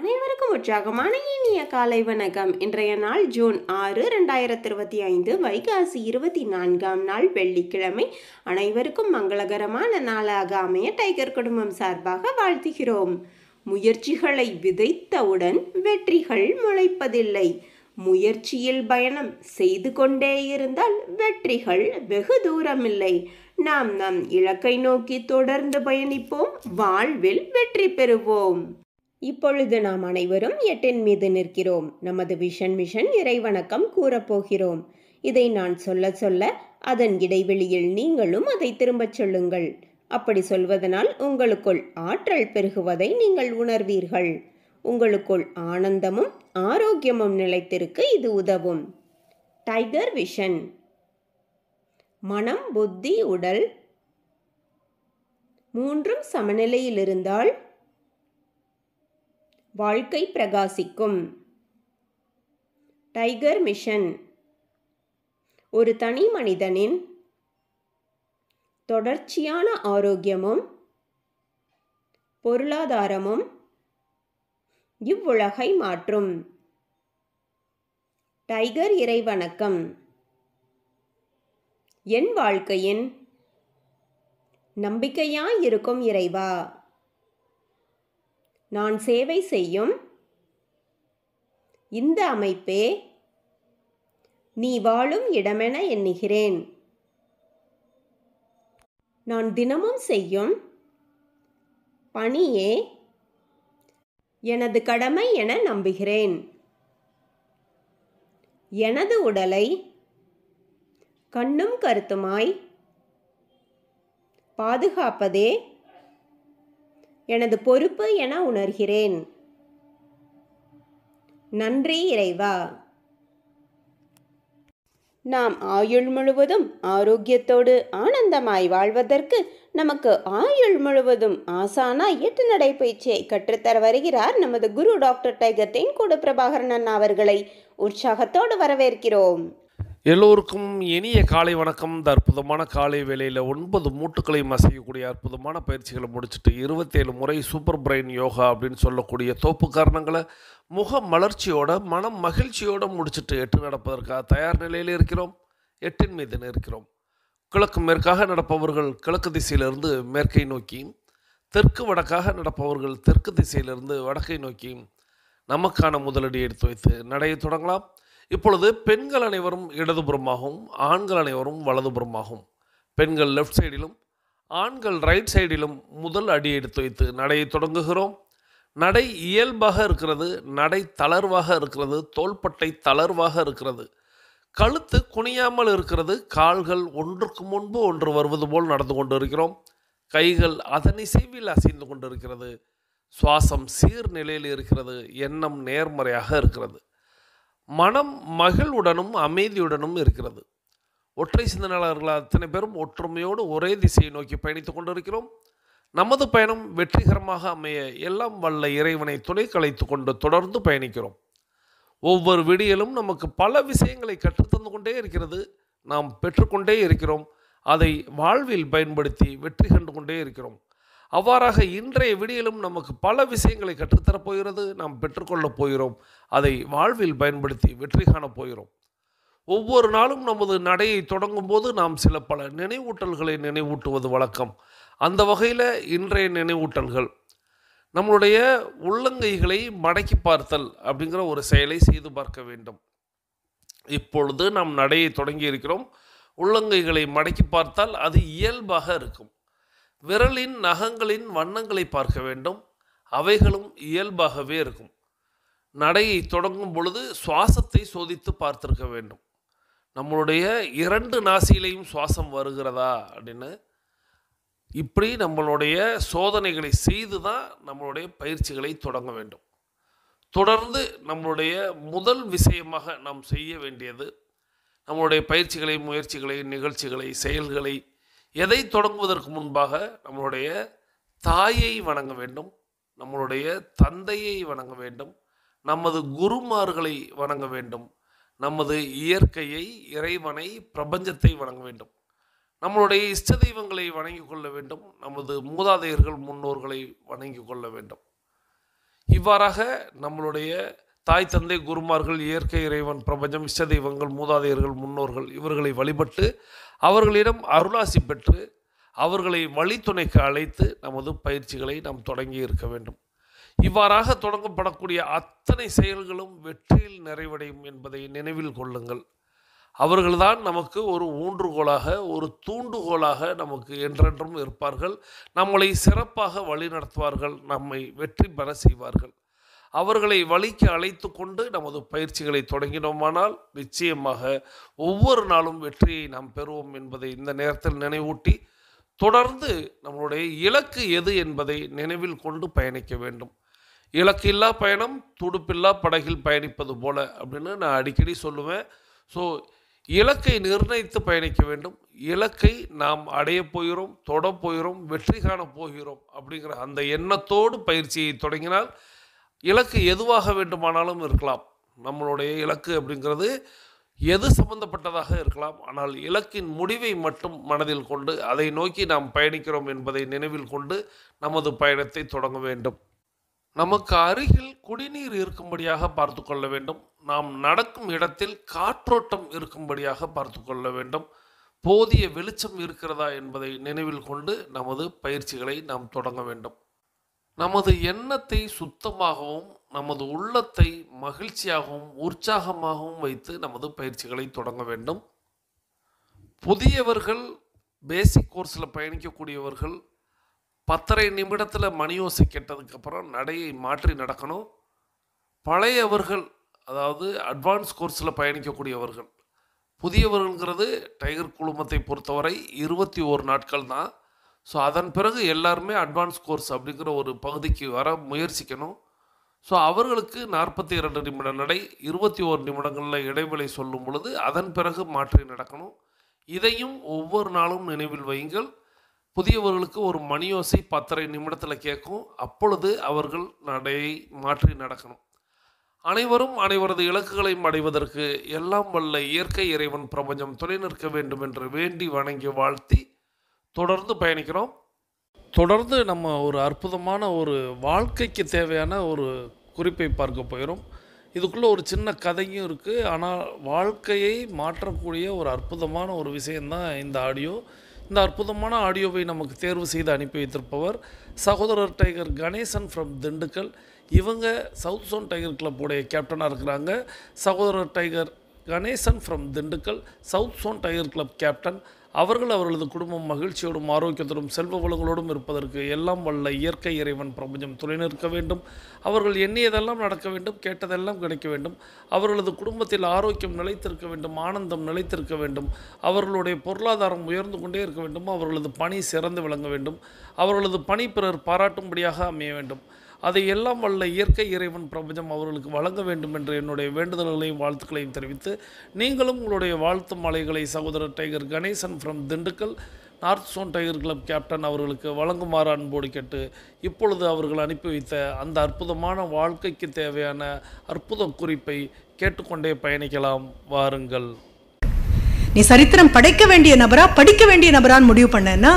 அனைவருக்கும் உற்சாகமான இனிய காலை வணக்கம். இன்றைய நாள் ஜூன் 6, 2025, வைகாசி 24ஆம் நாள் வெள்ளிக்கிழமை. அனைவருக்கும் மங்களகரமான நாளாக அமைய டைகர் குடும்பம் சார்பாக வாழ்த்துகிறோம். முயற்சிகளை விதைத்தவுடன் வெற்றிகள் முளைப்பதில்லை. முயற்சியில் பயணம் செய்து கொண்டே இருந்தால் வெற்றிகள் வெகு தூரமில்லை. நாம் நம் இலக்கை நோக்கி தொடர்ந்து பயணிப்போம், வாழ்வில் வெற்றி பெறுவோம். இப்பொழுது நாம் அனைவரும் 8 மீது நிற்கிறோம். நமது விஷன் மிஷன் இறைவணக்கம் கூறப்போகிறோம். இதை நான் சொல்ல சொல்ல அதன் இடைவெளியில் நீங்களும் அதை திரும்பச் சொல்லுங்கள். அப்படி சொல்வதனால் உங்களுக்குள் ஆற்றல் பெருகுவதை நீங்கள் உணர்வீர்கள். உங்களுக்குள் ஆனந்தமும் ஆரோக்கியமும் நிலைத்திருக்க இது உதவும். Tiger vision. மனம், புத்தி, உடல் மூன்றும் சமநிலையில் இருந்தால் வாழ்க்கை பிரகாசிக்கும். Tiger mission. ஒரு தனி மனிதனின் தொடர்ச்சியான ஆரோக்கியமும் பொருளாதாரமும் இவ்வுலகை மாற்றும். டைகர் இறைவணக்கம். என் வாழ்க்கையின் நம்பிக்கையாயிருக்கும் இறைவா, நான் சேவை செய்யும் இந்த அமைப்பே நீ வாழும் இடமென எண்ணுகிறேன். நான் தினமும் செய்யும் பணியே எனது கடமை என நம்புகிறேன். எனது உடலை கண்ணும் கருத்துமாய் பாதுகாப்பதே எனது பொறுப்பு என உணர்கிறேன். நன்றி இறைவா. நாம் ஆயுள் முழுவதும் ஆரோக்கியத்தோடு ஆனந்தமாய் வாழ்வதற்கு நமக்கு ஆயுள் முழுவதும் ஆசானாய் 8 நடைப்பயிற்சியை கற்றுத்தர வருகிறார் நமது குரு டாக்டர் டைகர் தேன்கூடு பிரபாகரன் அண்ணா அவர்களை உற்சாகத்தோடு வரவேற்கிறோம். எல்லோருக்கும் இனிய காலை வணக்கம். இந்த அற்புதமான காலை வேளையில் 9 மூட்டுக்களையும் அசைக்கக்கூடிய அற்புதமான பயிற்சிகளை முடிச்சுட்டு 27 முறை சூப்பர் பிரெயின் யோகா அப்படின்னு சொல்லக்கூடிய தோப்பு காரணங்களை முக மலர்ச்சியோட மனம் மகிழ்ச்சியோடு முடிச்சுட்டு 8 நடப்பதற்காக தயார் நிலையில் இருக்கிறோம். 8 மீது இருக்கிறோம். கிழக்கு மேற்காக நடப்பவர்கள் கிழக்கு திசையிலிருந்து மேற்கை நோக்கியும், தெற்கு வடக்காக நடப்பவர்கள் தெற்கு திசையிலிருந்து வடக்கை நோக்கியும் நமக்கான முதலடி எடுத்து வைத்து நடையை தொடங்கலாம். இப்பொழுது பெண்கள் அனைவரும் இடதுபுறமாகவும் ஆண்கள் அனைவரும் வலதுபுறமாகவும், பெண்கள் லெஃப்ட் சைடிலும் ஆண்கள் ரைட் சைடிலும் முதல் அடி எடுத்து வைத்து நடையை தொடங்குகிறோம். நடை இயல்பாக இருக்கிறது, நடை தளர்வாக இருக்கிறது, தோள்பட்டை தளர்வாக இருக்கிறது, கழுத்து குனியாமல் இருக்கிறது, கால்கள் ஒன்றுக்கு முன்பு ஒன்று வருவது போல் நடந்து கொண்டு இருக்கிறோம். கைகள் அதன் இசைவில் அசைந்து கொண்டு இருக்கிறது. சுவாசம் சீர்நிலையில் இருக்கிறது. எண்ணம் நேர்மறையாக இருக்கிறது. மனம் மகிழ்வுடனும் அமைதியுடனும் இருக்கிறது. ஒற்றை சிந்தனையாளர்கள் அத்தனை பேரும் ஒற்றுமையோடு ஒரே திசையை நோக்கி பயணித்து கொண்டிருக்கிறோம். நமது பயணம் வெற்றிகரமாக அமைய எல்லாம் வல்ல இறைவனை துணை கலைத்து கொண்டு தொடர்ந்து பயணிக்கிறோம். ஒவ்வொரு விடியலும் நமக்கு பல விஷயங்களை கற்றுத்தந்து கொண்டே இருக்கிறது. நாம் பெற்றுக்கொண்டே இருக்கிறோம். அதை வாழ்வில் பயன்படுத்தி வெற்றி கண்டு கொண்டே இருக்கிறோம். அவ்வாறாக இன்றைய விடியலும் நமக்கு பல விஷயங்களை கற்றுத்தரப் போகிறது. நாம் பெற்றுக்கொள்ளப் போகிறோம். அதை வாழ்வில் பயன்படுத்தி வெற்றி காணப் போகிறோம். ஒவ்வொரு நாளும் நமது நடையை தொடங்கும் போது நாம் சில பல நினைவூட்டல்களை நினைவூட்டுவது வழக்கம். அந்த வகையில் இன்றைய நினைவூட்டல்கள், நம்மளுடைய உள்ளங்கைகளை மடக்கி பார்த்தல் அப்படிங்கிற ஒரு செயலை செய்து பார்க்க வேண்டும். இப்பொழுது நாம் நடையை தொடங்கி இருக்கிறோம். உள்ளங்கைகளை மடக்கி பார்த்தால் அது இயல்பாக இருக்கும். விரலின் நகங்களின் வண்ணங்களை பார்க்க வேண்டும். அவைகளும் இயல்பாகவே இருக்கும். நடையை தொடங்கும் பொழுது சுவாசத்தை சோதித்து பார்த்திருக்க வேண்டும். நம்மளுடைய 2 நாசியிலையும் சுவாசம் வருகிறதா அப்படின்னு இப்படி நம்மளுடைய சோதனைகளை செய்து தான் நம்மளுடைய பயிற்சிகளை தொடங்க வேண்டும். தொடர்ந்து நம்மளுடைய முதல் விஷயமாக நாம் செய்ய வேண்டியது, நம்மளுடைய பயிற்சிகளை, முயற்சிகளை, நிகழ்ச்சிகளை, செயல்களை எதை தொடங்குவதற்கு முன்பாக நம்மளுடைய தாயை வணங்க வேண்டும், நம்மளுடைய தந்தையை வணங்க வேண்டும், நமது குருமார்களை வணங்க வேண்டும், நமது இயற்கையை, இறைவனை, பிரபஞ்சத்தை வணங்க வேண்டும், நம்மளுடைய இஷ்ட தெய்வங்களை வணங்கி கொள்ள வேண்டும், நமது மூதாதையர்கள் முன்னோர்களை வணங்கி கொள்ள வேண்டும். இவ்வாறாக நம்மளுடைய தாய் தந்தை குருமார்கள், இயற்கை இறைவன், பிரபஞ்சம், இஷ்ட தெய்வங்கள், மூதாதையர்கள், முன்னோர்கள் இவர்களை வழிபட்டு அவர்களிடம் அருளாசி பெற்று அவர்களை வழித்துணைக்கு அழைத்து நமது பயிற்சிகளை நாம் தொடங்கி இருக்க வேண்டும். இவ்வாறாக தொடங்கப்படக்கூடிய அத்தனை செயல்களும் வெற்றியில் நிறைவடையும் என்பதை நினைவில் கொள்ளுங்கள். அவர்கள்தான் நமக்கு ஒரு ஊன்றுகோலாக, ஒரு தூண்டுகோலாக நமக்கு என்றென்றும் இருப்பார்கள். நம்மளை சிறப்பாக வழிநடத்துவார்கள், நம்மை வெற்றி பெற செய்வார்கள். அவர்களை வழிக்கு அழைத்து கொண்டு நமது பயிற்சிகளை தொடங்கினோமானால் நிச்சயமாக ஒவ்வொரு நாளும் வெற்றியை நாம் பெறுவோம் என்பதை இந்த நேரத்தில் நினைவூட்டி, தொடர்ந்து நம்மளுடைய இலக்கு எது என்பதை நினைவில் கொண்டு பயணிக்க வேண்டும். இலக்கில்லா பயணம் துடுப்பில்லா படகில் பயணிப்பது போல அப்படின்னு நான் அடிக்கடி சொல்லுவேன். ஸோ இலக்கை நிர்ணயித்து பயணிக்க வேண்டும். இலக்கை நாம் அடைய போகிறோம், தொட போகிறோம், வெற்றி காண போகிறோம் அப்படிங்கிற அந்த எண்ணத்தோடு பயிற்சியை தொடங்கினால் இலக்கு எதுவாக வேண்டுமானாலும் இருக்கலாம். நம்மளுடைய இலக்கு அப்படிங்கிறது எது சம்பந்தப்பட்டதாக இருக்கலாம். ஆனால் இலக்கின் முடிவை மட்டும் மனதில் கொண்டு அதை நோக்கி நாம் பயணிக்கிறோம் என்பதை நினைவில் கொண்டு நமது பயணத்தை தொடங்க வேண்டும். நமக்கு அருகில் குடிநீர் இருக்கும்படியாக பார்த்து கொள்ள வேண்டும். நாம் நடக்கும் இடத்தில் காற்றோட்டம் இருக்கும்படியாக பார்த்து கொள்ள வேண்டும். போதிய வெளிச்சம் இருக்கிறதா என்பதை நினைவில் கொண்டு நமது பயிற்சிகளை நாம் தொடங்க வேண்டும். நமது எண்ணத்தை சுத்தமாகவும் நமது உள்ளத்தை மகிழ்ச்சியாகவும் உற்சாகமாகவும் வைத்து நமது பயிற்சிகளை தொடங்க வேண்டும். புதியவர்கள், பேசிக் கோர்ஸில் பயணிக்கக்கூடியவர்கள் 10:30 நிமிடத்தில் மணியோசை கேட்டதுக்கப்புறம் நடையை மாற்றி நடக்கணும். பழையவர்கள், அதாவது அட்வான்ஸ் கோர்ஸில் பயணிக்கக்கூடியவர்கள், புதியவர்கள்ங்கிறது டைகர் குழுமத்தை பொறுத்தவரை 21 நாட்கள் தான். ஸோ அதன் பிறகு எல்லாருமே அட்வான்ஸ் கோர்ஸ் அப்படிங்கிற ஒரு பகுதிக்கு வர முயற்சிக்கணும். ஸோ அவர்களுக்கு 42 நிமிட நடை, 21 நிமிடங்களில் இடைவெளி சொல்லும் பொழுது அதன் பிறகு மாற்றி நடக்கணும். இதையும் ஒவ்வொரு நாளும் நினைவில் வையுங்கள். புதியவர்களுக்கு ஒரு மணியோசை 10:30 நிமிடத்தில் கேட்கும். அப்பொழுது அவர்கள் நடையை மாற்றி நடக்கணும். அனைவரும் அனைவரது இலக்குகளையும் அடைவதற்கு எல்லாம் வல்ல இயற்கை இறைவன் பிரபஞ்சம் துணை நிற்க வேண்டும் என்று வேண்டி வணங்கி வாழ்த்தி தொடர்ந்து பயணிக்கிறோம். தொடர்ந்து நம்ம ஒரு அற்புதமான ஒரு வாழ்க்கைக்கு தேவையான ஒரு குறிப்பை பார்க்க போயிடும். இதுக்குள்ளே ஒரு சின்ன கதையும் இருக்குது. ஆனால் வாழ்க்கையை மாற்றக்கூடிய ஒரு அற்புதமான ஒரு விஷயந்தான் இந்த ஆடியோ. இந்த அற்புதமான ஆடியோவை நமக்கு தேர்வு செய்து அனுப்பி வைத்திருப்பவர் சகோதரர் டைகர் கணேசன் ஃப்ரம் திண்டுக்கல். இவங்க சவுத் சோன் டைகர் கிளப்புடைய கேப்டனாக இருக்கிறாங்க. சகோதரர் tiger Ganesan from Dindigul, south zone tiger club captain. அவர்களது குடும்பம் மகிழ்ச்சியோடும் ஆரோக்கியத்தோடும் செல்வ வளங்களோடும் இருப்பதற்கு எல்லாம் வல்ல இயற்கை இறைவன் பிரபஞ்சம் துணை நிற்க வேண்டும். அவர்கள் எண்ணியதெல்லாம் நடக்க வேண்டும், கேட்டதெல்லாம் கிடைக்க வேண்டும். அவர்களது குடும்பத்தில் ஆரோக்கியம் நிலைத்திருக்க வேண்டும், ஆனந்தம் நிலைத்திருக்க வேண்டும். அவர்களுடைய பொருளாதாரம் உயர்ந்து கொண்டே இருக்க வேண்டும். அவர்களது பணி சிறந்து விளங்க வேண்டும். அவர்களது பணி பிறர் பாராட்டும்படியாக அமைய வேண்டும். அதை எல்லாம் வல்ல இயற்கை இறைவன் பிரபஞ்சம் அவர்களுக்கு வழங்க வேண்டும் என்று என்னுடைய வேண்டுதல்களையும் வாழ்த்துக்களையும் தெரிவித்து, நீங்களும் உங்களுடைய வாழ்த்து மாலைகளை சகோதரர் tiger Ganesan from Dindigul, north zone tiger club captain அவர்களுக்கு வழங்குமாறு அன்போடு கேட்டு, இப்பொழுது அவர்கள் அனுப்பி வைத்த அந்த அற்புதமான வாழ்க்கைக்கு தேவையான அற்புத குறிப்பை கேட்டுக்கொண்டே பயணிக்கலாம். வாருங்கள். நீ சரித்திரம் படைக்க வேண்டிய நபரா படிக்க வேண்டிய நபரான்னு முடிவு பண்ணேன்னா,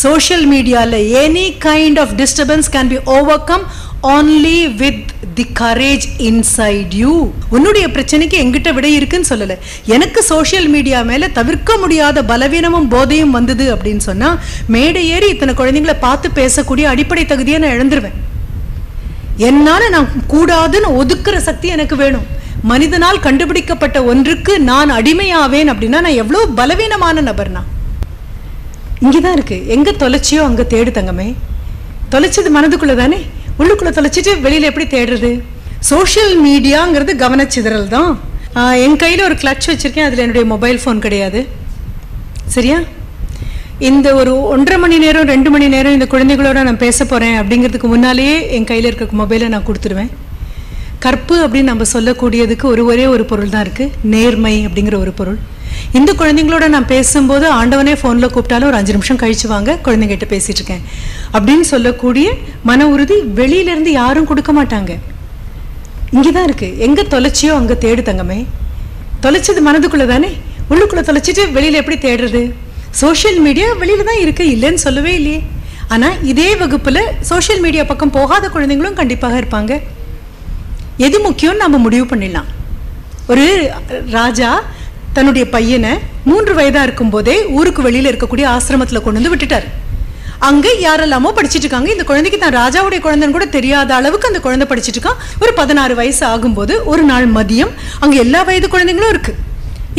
சோஷியல் மீடியாவில் any kind of disturbance can be overcome only with the courage inside you. உன்னுடைய பிரச்சனைக்கு எங்கிட்ட விடை இருக்குன்னு சொல்லலை. எனக்கு சோஷியல் மீடியா மேலே தவிர்க்க முடியாத பலவீனமும் போதையும் வந்தது அப்படின்னு சொன்னால், மேடை ஏறி இத்தனை குழந்தைங்களை பார்த்து பேசக்கூடிய அடிப்படை தகுதியை நான் இழந்துருவேன். என்னால் நான் கூடாதுன்னு ஒதுக்குற சக்தி எனக்கு வேணும். மனிதனால் கண்டுபிடிக்கப்பட்ட ஒன்றுக்கு நான் அடிமையாவேன் அப்படின்னா நான் எவ்வளோ பலவீனமான நபர்னா. இங்கே தான் இருக்குது. எங்கே தொலைச்சியோ அங்கே தேடு தங்கமே. தொலைச்சது மனதுக்குள்ளே தானே, உள்ளுக்குள்ளே தொலைச்சிட்டு வெளியில் எப்படி தேடுறது? சோஷியல் மீடியாங்கிறது கவனச்சிதறல் தான். என் கையில் ஒரு கிளட்ச் வச்சுருக்கேன், அதில் என்னுடைய மொபைல் ஃபோன் கிடையாது. சரியா? இந்த ஒரு 1.5 மணி நேரம் 2 மணி நேரம் இந்த குழந்தைகளோட நான் பேச போகிறேன் அப்படிங்கிறதுக்கு முன்னாலேயே என் கையில் இருக்க மொபைலை நான் கொடுத்துருவேன். கற்பு அப்படின்னு நம்ம சொல்லக்கூடியதுக்கு ஒரே ஒரு பொருள் தான் இருக்குது, நேர்மை அப்படிங்கிற ஒரு பொருள். இந்த குழந்தைங்களோட நான் பேசும்போது ஆண்டவனே ஃபோனில் கூப்பிட்டாலும் ஒரு 5 நிமிஷம் கழிச்சு வாங்க, குழந்தைங்கிட்ட பேசிகிட்டு இருக்கேன் அப்படின்னு சொல்லக்கூடிய மன உறுதி வெளியிலேருந்து யாரும் கொடுக்க மாட்டாங்க. இங்கே தான் இருக்குது. எங்கே தொலைச்சியோ அங்கே தேடு தங்கமே. தொலைச்சது மனதுக்குள்ளே தானே, உள்ளுக்குள்ளே தொலைச்சிட்டு வெளியில் எப்படி தேடுறது? சோஷியல் மீடியா வெளியில் தான் இருக்குது, இல்லைன்னு சொல்லவே இல்லையே. ஆனால் இதே வகுப்பில் சோஷியல் மீடியா பக்கம் போகாத குழந்தைங்களும் கண்டிப்பாக இருப்பாங்க. எது முக்கியம் நம்ம முடிவு பண்ணிடலாம். ஒரு ராஜா தன்னுடைய பையனை 3 வயதா இருக்கும் போதே ஊருக்கு வெளியில இருக்கக்கூடிய ஆசிரமத்துல கொண்டு வந்து விட்டுட்டாரு. அங்க யாரெல்லாமோ படிச்சுட்டு இருக்காங்க. இந்த குழந்தைக்கு தான் ராஜாவுடைய குழந்தைன்னு கூட தெரியாத அளவுக்கு அந்த குழந்தை படிச்சுட்டு இருக்கான். ஒரு 16 வயசு ஆகும்போது ஒரு நாள் மதியம் அங்க எல்லா வயது குழந்தைங்களும் இருக்கு.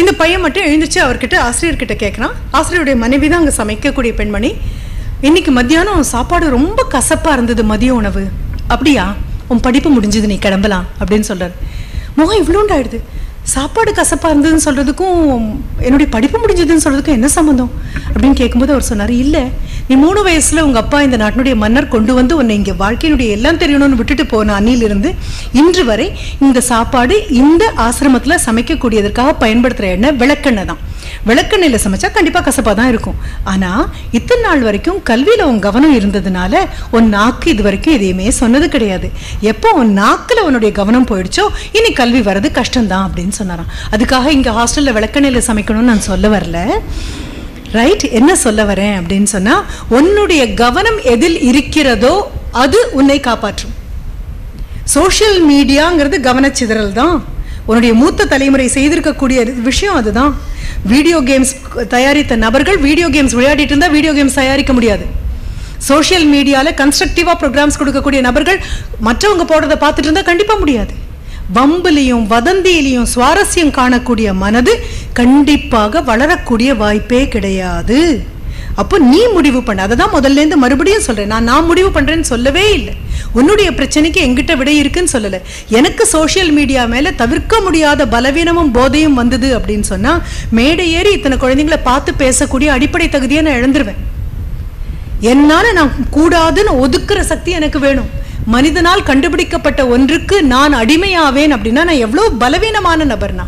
இந்த பையன் மட்டும் எழுந்திருச்சு அவர்கிட்ட ஆசிரியர்கிட்ட கேட்கறான். ஆசிரியருடைய மனைவி தான் அங்க சமைக்கக்கூடிய பெண்மணி. இன்னைக்கு மத்தியானம் சாப்பாடு ரொம்ப கசப்பா இருந்தது, மதிய உணவு. அப்படியா, உன் படிப்பு முடிஞ்சது, நீ கிளம்பலாம் அப்படின்னு சொல்றாரு. முகம் இவ்வளோண்டாயிடுது. சாப்பாடு கசப்பா இருந்ததுன்னு சொல்றதுக்கும் என்னுடைய படிப்பு முடிஞ்சதுன்னு சொல்றதுக்கும் என்ன சம்பந்தம் அப்படின்னு கேட்கும்போது அவர் சொன்னார், இல்லை, நீ 3 வயசுல உங்க அப்பா இந்த நாட்டினுடைய மன்னர் கொண்டு வந்து உன்னை இங்க வாழ்க்கையினுடைய எல்லாம் தெரியணும்னு விட்டுட்டு போன அன்னிலிருந்து இன்று வரை இந்த சாப்பாடு இந்த ஆசிரமத்துல சமைக்கக்கூடியதற்காக பயன்படுத்துற எண்ணெய் விளக்கெண்ணெய் தான். விளக்கெண்ணெயில சமைச்சா கண்டிப்பா கசப்பா தான் இருக்கும். ஆனா இத்தனை நாள் வரைக்கும் கல்வியில உன் கவனம் இருந்ததுனால உன் நாக்கு இது வரைக்கும் எதையுமே சொன்னது கிடையாது. எப்போ உன் நாக்குல உன்னுடைய கவனம் போயிடுச்சோ இனி கல்வி வர்றது கஷ்டம்தான் அப்படின்னு சொன்னாராம். அதுக்காக இங்க ஹாஸ்டல்ல விளக்கெண்ணெயில சமைக்கணும்னு நான் சொல்ல வரல. ரைட், என்ன சொல்ல வரேன் அப்படின்னு சொன்னா, உன்னுடைய கவனம் எதில் இருக்கிறதோ அது உன்னை காப்பாற்றும். சோஷியல் மீடியாங்கிறது கவனச்சிதறல் தான். உன்னுடைய மூத்த தலைமுறை செய்திருக்கக்கூடிய விஷயம் அதுதான். வீடியோ கேம்ஸ் தயாரித்த நபர்கள் வீடியோ கேம்ஸ் விளையாடிட்டு இருந்தா வீடியோ கேம்ஸ் தயாரிக்க முடியாது. சோஷியல் மீடியால கன்ஸ்ட்ரக்டிவா ப்ரோக்ராம்ஸ் கொடுக்கக்கூடிய நபர்கள் மற்றவங்க போடுறதை பார்த்துட்டு இருந்தா கண்டிப்பா முடியாது. வம்புலையும் வதந்தியிலையும் சுவாரஸ்யம் காணக்கூடிய மனது கண்டிப்பாக வளரக்கூடிய வாய்ப்பே கிடையாது. அப்போ நீ முடிவு பண்ண. அதை தான் முதல்ல இருந்து மறுபடியும் சொல்றேன். நான் முடிவு பண்றேன்னு சொல்லவே இல்லை. உன்னுடைய பிரச்சனைக்கு எங்கிட்ட விடை இருக்குன்னு சொல்லலை. எனக்கு சோஷியல் மீடியா மேல தவிர்க்க முடியாத பலவீனமும் போதையும் வந்தது அப்படின்னு சொன்னா, மேடை ஏறி இத்தனை குழந்தைங்களை பார்த்து பேசக்கூடிய அடிப்படை தகுதியை நான் இழந்துருவேன். என்னால நான் கூடாதுன்னு ஒதுக்குற சக்தி எனக்கு வேணும். மனிதனால் கண்டுபிடிக்கப்பட்ட ஒன்றுக்கு நான் அடிமையாவேன் அப்படின்னா நான் எவ்வளவு பலவீனமான நபர்னா.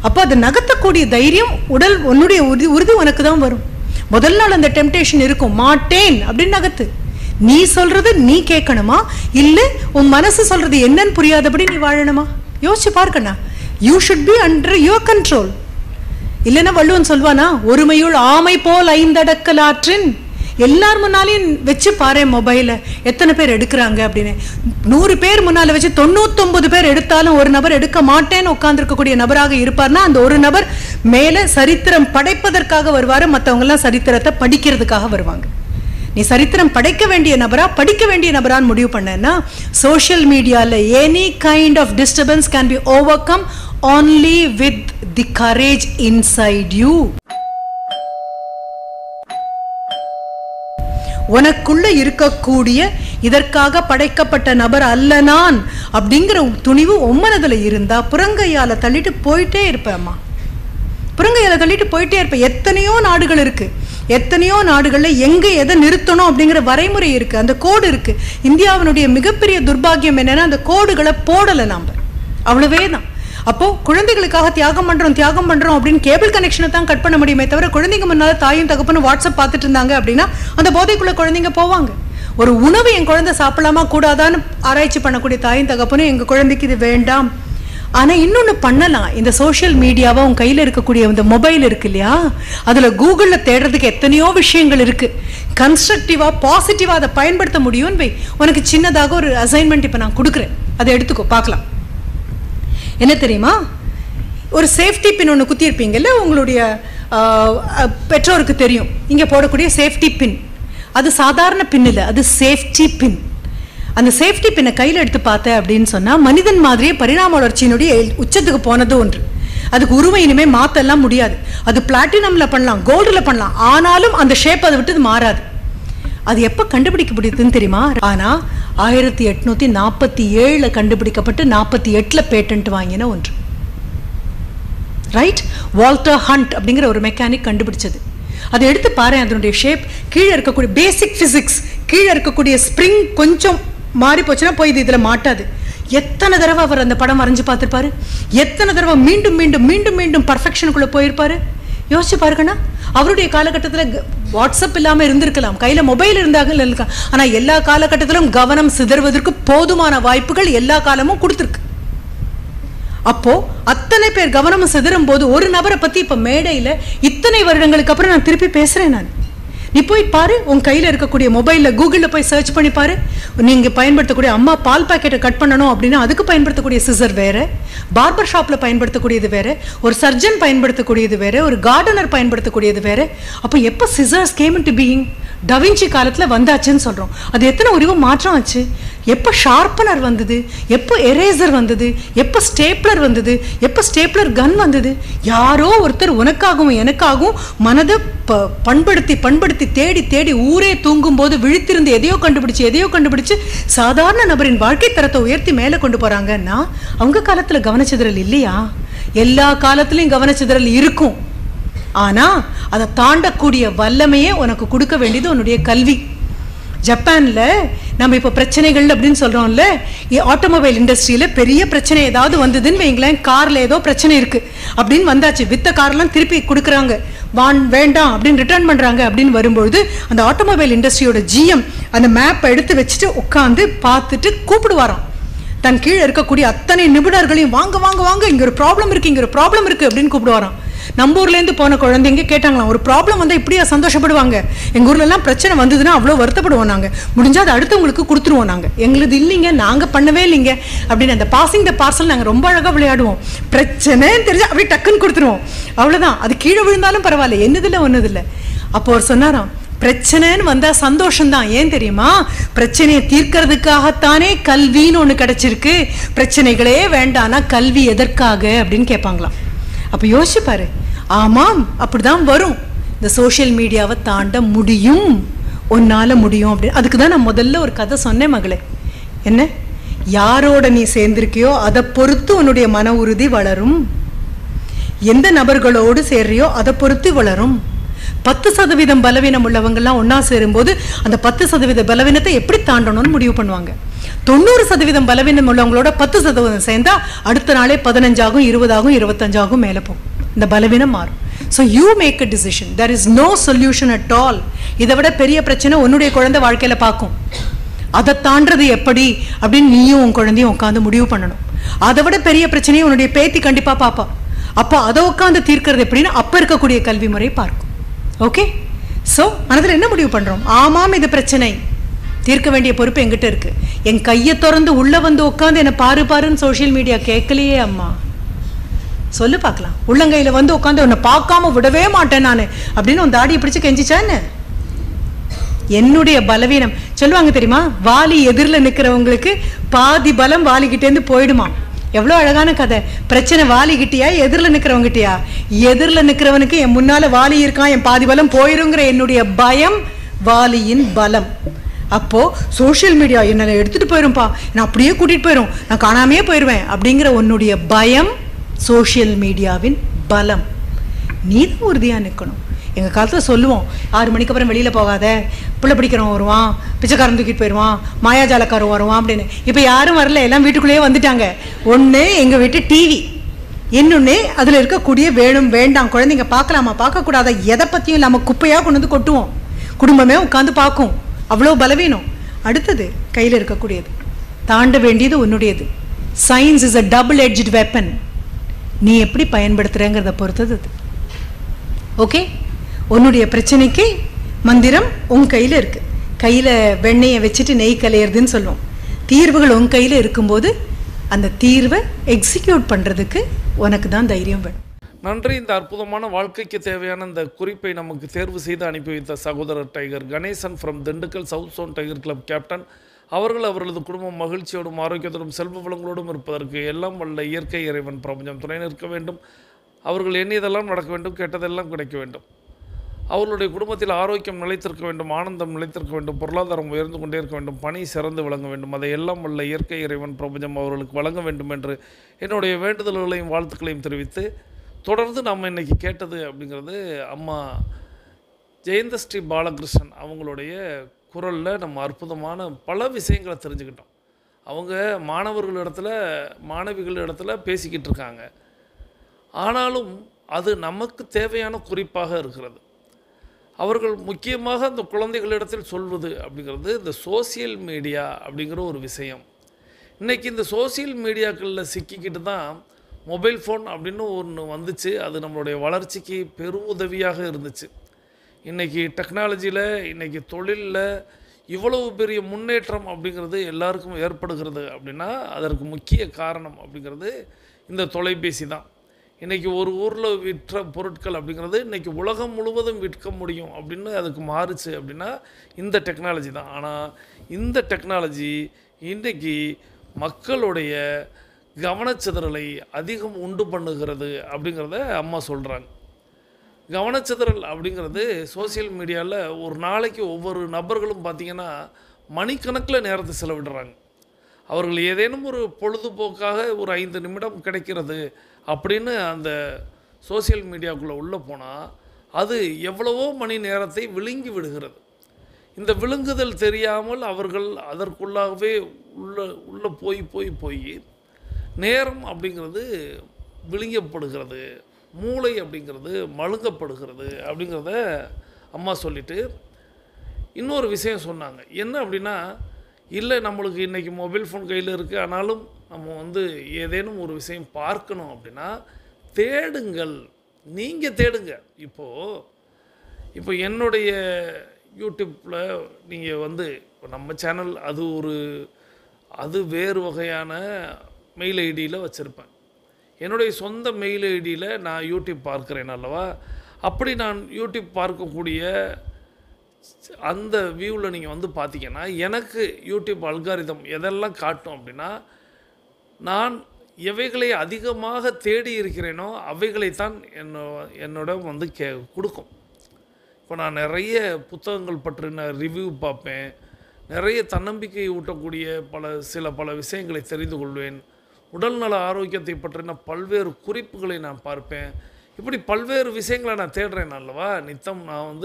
அப்போ அதை நகர்த்தக்கூடிய தைரியம் உடல் உன்னுடைய உறுதி உனக்கு தான் வரும். முதல் நாள் அந்த டெம்டேஷன் இருக்கும், மாட்டேன் அப்படின்னு நகர்த்து. நீ சொல்றது நீ கேட்கணுமா, இல்ல உன் மனசு சொல்றது என்னன்னு புரியாதபடி நீ வாழணுமா? யோசிச்சு பார்க்கணா. You should be under your control. இல்லைன்னா வள்ளுவன் சொல்வானா, ஒருமையுள் ஆமை போல் 5 அடக்கலாற்றின். எல்லார் முன்னாலையும் வச்சு பாரு மொபைல எத்தனை பேர் எடுக்கிறாங்க அப்படின்னு. 100 பேர் முன்னால வச்சு 99 பேர் எடுத்தாலும் ஒரு நபர் எடுக்க மாட்டேன்னு உட்கார்ந்து இருக்கக்கூடிய நபராக இருப்பார்னா அந்த ஒரு நபர் மேல சரித்திரம் படைப்பதற்காக வருவாரு, மற்றவங்க எல்லாம் சரித்திரத்தை படிக்கிறதுக்காக வருவாங்க. நீ சரித்திரம் படைக்க வேண்டிய நபரா படிக்க வேண்டிய நபரான்னு முடிவு பண்ணேன்னா, சோஷியல் மீடியால any kind of disturbance can be overcome only with the courage inside you. உனக்குள்ள இருக்கக்கூடிய இதற்காக படைக்கப்பட்ட நபர் அல்ல நான் அப்படிங்கிற துணிவு உம்மனதுல இருந்தா புறங்கையால தள்ளிட்டு போயிட்டே இருப்பேம்மா. புறங்கையால தள்ளிட்டு போயிட்டே இருப்பேன். எத்தனையோ நாடுகள் இருக்கு, எத்தனையோ நாடுகள்ல எங்க எதை நிறுத்தணும் அப்படிங்கிற வரைமுறை இருக்கு, அந்த கோடு இருக்கு. இந்தியாவினுடைய மிகப்பெரிய துர்பாகியம் என்னன்னா அந்த கோடுகளை போடலை நாம, அவ்வளவே தான். அப்போ குழந்தைகளுக்காக தியாகம் பண்றோம் அப்படின்னு கேபிள் கனெக்ஷனை தான் கட் பண்ண முடியுமே தவிர, குழந்தைங்க முன்னால தாயும் தகப்பனும் வாட்ஸ்அப் பார்த்துட்டு இருந்தாங்க அப்படின்னா அந்த போதைக்குள்ள குழந்தைங்க போவாங்க. ஒரு உணவு என் குழந்தை சாப்பிடலாமா கூடாதான்னு ஆராய்ச்சி பண்ணக்கூடிய தாயும் தகப்பனும் எங்க குழந்தைக்கு இது வேண்டாம். ஆனா இன்னொன்னு பண்ணலாம். இந்த சோஷியல் மீடியாவை உன் கையில இருக்கக்கூடிய இந்த மொபைல் இருக்கு இல்லையா, அதுல கூகுள்ல தேடுறதுக்கு எத்தனையோ விஷயங்கள் இருக்கு. கன்ஸ்ட்ரக்டிவா பாசிட்டிவா அதை பயன்படுத்த முடியும்னு வை. உனக்கு சின்னதாக ஒரு அசைன்மெண்ட் இப்ப நான் கொடுக்குறேன், அதை எடுத்துக்கோ, பார்க்கலாம். என்ன தெரியுமா, ஒரு சேஃப்டி பின் ஒன்று குத்தியிருப்பீங்கல்ல, உங்களுடைய பெற்றோருக்கு தெரியும். இங்கே போடக்கூடிய சேஃப்டி பின் அது சாதாரண பின் இல்லை, அது சேஃப்டி பின். அந்த சேஃப்டி பின்னை கையில் எடுத்து பார்த்தேன் அப்படின்னு சொன்னால் மனிதன் மாதிரியே பரிணாம வளர்ச்சியினுடைய உச்சத்துக்கு போனது ஒன்று. அதுக்கு உருவம் இனிமேல் மாற்றலாம் முடியாது. அது பிளாட்டினமில் பண்ணலாம், கோல்டில் பண்ணலாம், ஆனாலும் அந்த ஷேப் அதை விட்டு மாறாது. அது எப்போ கண்டுபிடிக்கப்படுதுன்னு தெரியுமா? ஆனால் 1847 கண்டுபிடிக்கப்பட்டு 48 பேட்டன்ட் வாங்கின ஒன்று. ரைட், வால்டர் ஹண்ட் அப்படிங்கிற ஒரு மெக்கானிக் கண்டுபிடிச்சது. அதை எடுத்து பாரு, அதனுடைய ஷேப், கீழே இருக்கக்கூடிய பேசிக் பிசிக்ஸ், கீழே இருக்கக்கூடிய ஸ்ப்ரிங் கொஞ்சம் மாறி போச்சுன்னா போய் இது இதில் மாட்டாது. எத்தனை தடவை அவர் அந்த படம் வரைஞ்சு பார்த்துருப்பாரு, எத்தனை தடவை மீண்டும் மீண்டும் மீண்டும் மீண்டும் பர்ஃபெக்ஷனுக்குள்ளே போயிருப்பாரு. யோசிச்சு பாருங்கண்ணா. அவருடைய காலகட்டத்தில் வாட்ஸ்அப் இல்லாமல் இருந்திருக்கலாம், கையில் மொபைல் இருந்தாங்க இருக்கலாம், ஆனால் எல்லா காலகட்டத்திலும் கவனம் சிதறுவதற்கு போதுமான வாய்ப்புகள் எல்லா காலமும் கொடுத்துருக்கு. அப்போ அத்தனை பேர் கவனமும் சிதறும் போது ஒரு நபரை பற்றி இப்போ மேடையில் இத்தனை வருடங்களுக்கு அப்புறம் நான் திருப்பி பேசுகிறேன். நீ போய் பாரு, உன் கையில் இருக்கக்கூடிய மொபைலில் கூகுளில் போய் சர்ச் பண்ணி பாரு. நீங்கள் பயன்படுத்தக்கூடிய அம்மா பால் பாக்கெட்டை கட் பண்ணணும் அப்படின்னா அதுக்கு பயன்படுத்தக்கூடிய சிசர் வேறு, பார்பர் ஷாப்பில் பயன்படுத்தக்கூடியது வேறு, ஒரு சர்ஜன் பயன்படுத்தக்கூடியது வேறு, ஒரு கார்டனர் பயன்படுத்தக்கூடியது வேறு. அப்போ எப்போ scissors game into being? Da Vinci காலத்தில் வந்தாச்சுன்னு சொல்கிறோம். அது எத்தனை உரிவு மாற்றம் ஆச்சு? எப்போ ஷார்ப்பனர் வந்தது, எப்போ எரேசர் வந்தது, எப்போ ஸ்டேப்லர் வந்தது, எப்போ ஸ்டேப்லர் கன் வந்தது? யாரோ ஒருத்தர் உனக்காகவும் எனக்காகவும் மனதை பண்படுத்தி பண்படுத்தி தேடி தேடி ஊரே தூங்கும் போது விழித்திருந்து எதையோ கண்டுபிடிச்சு சாதாரண நபரின் வாழ்க்கை தரத்தை உயர்த்தி மேலே கொண்டு போகிறாங்கன்னா அவங்க காலத்தில் கவனச்சிதறல் இல்லையா? எல்லா காலத்திலையும் கவனச்சிதறல் இருக்கும். ஆனால் அதை தாண்டக்கூடிய வல்லமையே உனக்கு கொடுக்க வேண்டியது உன்னுடைய கல்வி. ஜப்பானில் நம்ம இப்போ பிரச்சனைகள் அப்படின்னு சொல்கிறோம்ல, ஆட்டோமொபைல் இண்டஸ்ட்ரியில் பெரிய பிரச்சனை ஏதாவது வந்ததுன்னு வைங்களேன், காரில் ஏதோ பிரச்சனை இருக்குது அப்படின்னு வந்தாச்சு, வித்த கார்லாம் திருப்பி கொடுக்குறாங்க, வேண்டாம் அப்படின்னு ரிட்டர்ன் பண்ணுறாங்க அப்படின்னு வரும்பொழுது அந்த ஆட்டோமொபைல் இண்டஸ்ட்ரியோட GM அந்த மேப்பை எடுத்து வச்சுட்டு உட்காந்து பார்த்துட்டு கூப்பிடுவாராம் தன் கீழே இருக்கக்கூடிய அத்தனை நிபுணர்களையும், வாங்க வாங்க வாங்க, இங்கே ஒரு ப்ராப்ளம் இருக்குது அப்படின்னு கூப்பிடுவாராம். நம்ம ஊர்லேருந்து போன குழந்தைங்க கேட்டாங்களாம், ஒரு ப்ராப்ளம் வந்தால் இப்படியா சந்தோஷப்படுவாங்க? எங்கள் ஊர்லலாம் பிரச்சனை வந்ததுன்னா அவ்வளோ வருத்தப்படுவோம், நாங்கள் முடிஞ்சால் அது அடுத்தவங்களுக்கு கொடுத்துருவோம், நாங்கள் எங்களுது இல்லைங்க, நாங்கள் பண்ணவே இல்லைங்க அப்படின்னு அந்த பாசிங் த பார்சல் நாங்கள் ரொம்ப அழகாக விளையாடுவோம். பிரச்சனைன்னு தெரிஞ்சு அப்படியே டக்குன்னு கொடுத்துருவோம், அவ்வளோதான். அது கீழே விழுந்தாலும் பரவாயில்ல, என்னதில்லை ஒன்றுதில்லை. அப்போ அவர் சொன்னாராம், பிரச்சனைன்னு வந்தால் சந்தோஷம்தான். ஏன் தெரியுமா? பிரச்சனையை தீர்க்கறதுக்காகத்தானே கல்வின்னு ஒன்று கிடச்சிருக்கு. பிரச்சனைகளே வேண்டானா கல்வி எதற்காக அப்படின்னு கேட்பாங்களாம். அப்போ யோசிச்சு பாரு. ஆமாம், அப்படிதான் வரும். இந்த சோஷியல் மீடியாவை தாண்ட முடியும், உன்னால முடியும் அப்படின்னு. அதுக்கு தான் நான் முதல்ல ஒரு கதை சொன்னேன் மகளே. என்ன? யாரோட நீ சேர்ந்திருக்கியோ அதை பொறுத்து உன்னுடைய மன உறுதி வளரும். எந்த நபர்களோடு சேர்றியோ அதை பொறுத்து வளரும். 10% பலவீனம் உள்ளவங்கெல்லாம் ஒன்றா சேரும்போது அந்த 10% பலவீனத்தை எப்படி தாண்டணும்னு முடிவு பண்ணுவாங்க. 90% பலவீனம் உள்ளவங்களோட 10% சேர்ந்தா அடுத்த நாளே 15 ஆகும், 20 ஆகும், 25 ஆகும், மேலே போகும். இந்த பலவீனம் மாறும். So you make a decision. There is no solution at all. இதை விட பெரிய பிரச்சனை உன்னுடைய குழந்தை வாழ்க்கையில் பார்க்கும். அதை தாண்டது எப்படி அப்படின்னு நீயும் உன் குழந்தையும் உட்காந்து முடிவு பண்ணணும். அதை விட பெரிய பிரச்சனையை உன்னுடைய பேத்தி கண்டிப்பாக பார்ப்பா. அப்போ அதை உட்காந்து தீர்க்கிறது எப்படின்னு அப்போ இருக்கக்கூடிய கல்வி முறை பார்க்கும். ஓகே, ஸோ மனதில் என்ன முடிவு பண்ணுறோம்? ஆமாம், இது பிரச்சனை, தீர்க்க வேண்டிய பொறுப்பு என்கிட்ட இருக்கு. என் கையை திறந்து உள்ளே வந்து உட்காந்து என்னை பாருன்னு சோஷியல் மீடியா கேட்கலையே அம்மா, சொல்லு பார்க்கலாம். உள்ளங்கையில் வந்து உட்காந்து உன்னை பார்க்காம விடவே மாட்டேன் நான் அப்படின்னு உன் தாடியை பிடிச்சி கெஞ்சிச்சா என்ன? என்னுடைய பலவீனம் சொல்லுவாங்க தெரியுமா, வாலி எதிரில் நிற்கிறவங்களுக்கு பாதி பலம் வாலிக்கிட்டேருந்து போயிடுமா. எவ்வளோ அழகான கதை. பிரச்சனை வாலிக்கிட்டியா எதிரில் நிற்கிறவங்கிட்டியா? எதிரில் நிற்கிறவனுக்கு என் முன்னால் வாலி இருக்கான், என் பாதி பலம் போயிருங்கிற என்னுடைய பயம் வாலியின் பலம். அப்போது சோஷியல் மீடியா என்னை எடுத்துகிட்டு போயிரும்பா, நான் அப்படியே கூட்டிகிட்டு போயிடும், நான் காணாமையே போயிடுவேன் அப்படிங்கிற உன்னுடைய பயம் சோஷியல் மீடியாவின் பலம். நீ தான் உறுதியாக நிற்கணும். எங்கள் காலத்தில் சொல்லுவோம், 6 மணிக்கு அப்புறம் வெளியில் போகாத, பிள்ளை பிடிக்கிறவன் வருவான், பிச்சைக்காரன் தூக்கிட்டு போயிடுவான், மாயாஜாலக்காரன் வருவான் அப்படின்னு. இப்போ யாரும் வரல, எல்லாம் வீட்டுக்குள்ளேயே வந்துட்டாங்க. ஒன்று எங்கள் வீட்டு டிவி, இன்னொன்று அதில் இருக்கக்கூடிய வேணும் வேண்டாம் குழந்தைங்க பார்க்கலாமா பார்க்கக்கூடாதா எதை பற்றியும் இல்லாமல் குப்பையாக கொண்டு வந்து கொட்டுவோம். குடும்பமே உட்காந்து பார்க்கும். அவ்வளோ பலவீனம். அடுத்தது கையில் இருக்கக்கூடியது, தாண்ட வேண்டியது உன்னுடையது. Science is a double edged weapon. நீ எப்படி பயன்படுத்துகிறேங்கிறத பொறுத்தது அது. ஓகே, உன்னுடைய பிரச்சனைக்கு மந்திரம் உன் கையில் இருக்கு. கையில் வெண்ணெயை வச்சுட்டு நெய் கலையிறதுன்னு சொல்லுவோம். தீர்வுகள் உன் கையில் இருக்கும்போது அந்த தீர்வை எக்ஸிக்யூட் பண்ணுறதுக்கு உனக்கு தான் தைரியம் வேணும். நன்றி. இந்த அற்புதமான வாழ்க்கைக்கு தேவையான இந்த குறிப்பை நமக்கு தேர்வு செய்து அனுப்பி வைத்த சகோதரர் tiger Ganesan from Dindigul south zone tiger club captain அவர்கள் அவர்களது குடும்பம் மகிழ்ச்சியோடும் ஆரோக்கியத்தோடும் செல்வ வளங்களோடும் இருப்பதற்கு எல்லாம் வல்ல இயற்கை இறைவன் பிரபஞ்சம் துணை நிற்க வேண்டும். அவர்கள் எண்ணியதெல்லாம் நடக்க வேண்டும், கேட்டதெல்லாம் கிடைக்க வேண்டும். அவர்களுடைய குடும்பத்தில் ஆரோக்கியம் நிலைத்திருக்க வேண்டும், ஆனந்தம் நிலைத்திருக்க வேண்டும், பொருளாதாரம் உயர்ந்து கொண்டே இருக்க வேண்டும், பணி சிறந்து விளங்க வேண்டும். அதை எல்லாம் வல்ல இயற்கை இறைவன் பிரபஞ்சம் அவர்களுக்கு வழங்க வேண்டும் என்று என்னுடைய வேண்டுதல்களையும் வாழ்த்துக்களையும் தெரிவித்து, தொடர்ந்து நம்ம இன்றைக்கி கேட்டது அப்படிங்கிறது அம்மா ஜெயந்தஸ்ரீ பாலகிருஷ்ணன் அவங்களுடைய குரலில் நம்ம அற்புதமான பல விஷயங்களை தெரிஞ்சுக்கிட்டோம். அவங்க மாணவிகளிடத்தில் பேசிக்கிட்டு இருக்காங்க. ஆனாலும் அது நமக்கு தேவையான குறிப்பாக இருக்கிறது. அவர்கள் முக்கியமாக அந்த குழந்தைகளிடத்தில் சொல்வது அப்படிங்கிறது இந்த சோசியல் மீடியா அப்படிங்கிற ஒரு விஷயம். இன்றைக்கி இந்த சோசியல் மீடியாக்களில் சிக்கிக்கிட்டு தான் மொபைல் ஃபோன் அப்படின்னு ஒன்று வந்துச்சு. அது நம்மளுடைய வளர்ச்சிக்கு பெரும் உதவியாக இருந்துச்சு. இன்றைக்கி டெக்னாலஜியில், இன்றைக்கி தொழிலில் இவ்வளவு பெரிய முன்னேற்றம் அப்படிங்கிறது எல்லாருக்கும் ஏற்படுகிறது அப்படின்னா அதற்கு முக்கிய காரணம் அப்படிங்கிறது இந்த தொலைபேசி தான். இன்றைக்கி ஒரு ஊரில் விற்ற பொருட்கள் அப்படிங்கிறது இன்றைக்கி உலகம் முழுவதும் விற்க முடியும் அப்படின்னு அதுக்கு மாறுச்சு அப்படின்னா இந்த டெக்னாலஜி தான். ஆனால் இந்த டெக்னாலஜி இன்றைக்கி மக்களுடைய கவனச்சிதறலை அதிகம் உண்டு பண்ணுகிறது அப்படிங்கிறத அம்மா சொல்கிறாங்க. கவனச்சிதறல் அப்படிங்கிறது சோசியல் மீடியாவில் ஒரு நாளைக்கு ஒவ்வொரு நபர்களும் பார்த்திங்கன்னா மணிக்கணக்கில் நேரத்தை செலவிடுறாங்க. அவர்கள் ஏதேனும் ஒரு பொழுதுபோக்காக ஒரு 5 நிமிடம் கிடைக்கிறது அப்படின்னு அந்த சோசியல் மீடியாவுக்குள்ளே உள்ளே போனால் அது எவ்வளவோ மணி நேரத்தை விழுங்கி விடுகிறது. இந்த விழுங்குதல் தெரியாமல் அவர்கள் அதற்குள்ளாகவே உள்ள போய் நேரம் அப்படிங்கிறது விழுங்கப்படுகிறது, மூளை அப்படிங்கிறது மழுங்கப்படுகிறது அப்படிங்கிறத அம்மா சொல்லிவிட்டு இன்னொரு விஷயம் சொன்னாங்க. என்ன அப்படின்னா, இல்லை நம்மளுக்கு இன்றைக்கி மொபைல் ஃபோன் கையில் இருக்குது, ஆனாலும் நம்ம ஏதேனும் ஒரு விஷயம் பார்க்கணும் அப்படின்னா தேடுங்கள், நீங்கள் தேடுங்க. இப்போ என்னுடைய யூடியூப்பில் நீங்கள் இப்போ நம்ம சேனல் அது வேறு வகையான மெயில் ஐடியில் வச்சுருப்பேன். என்னுடைய சொந்த மெயில் ஐடியில் நான் யூடியூப் பார்க்குறேன் அல்லவா. அப்படி நான் யூடியூப் பார்க்கக்கூடிய அந்த வியூவில் நீங்கள் பார்த்தீங்கன்னா எனக்கு யூடியூப் அல்காரிதம் எதெல்லாம் காட்டும் அப்படின்னா, நான் எவைகளை அதிகமாக தேடி இருக்கிறேனோ அவைகளைத்தான் என்னோட கொடுக்கும். இப்போ நான் நிறைய புத்தகங்கள் பற்றின ரிவ்யூ பார்ப்பேன், நிறைய தன்னம்பிக்கை ஊட்டக்கூடிய பல விஷயங்களை தெரிந்து கொள்வேன், உடல்நல ஆரோக்கியத்தை பற்றின பல்வேறு குறிப்புகளை நான் பார்ப்பேன். இப்படி பல்வேறு விஷயங்களை நான் தேடுறேன் அல்லவா. நித்தம் நான்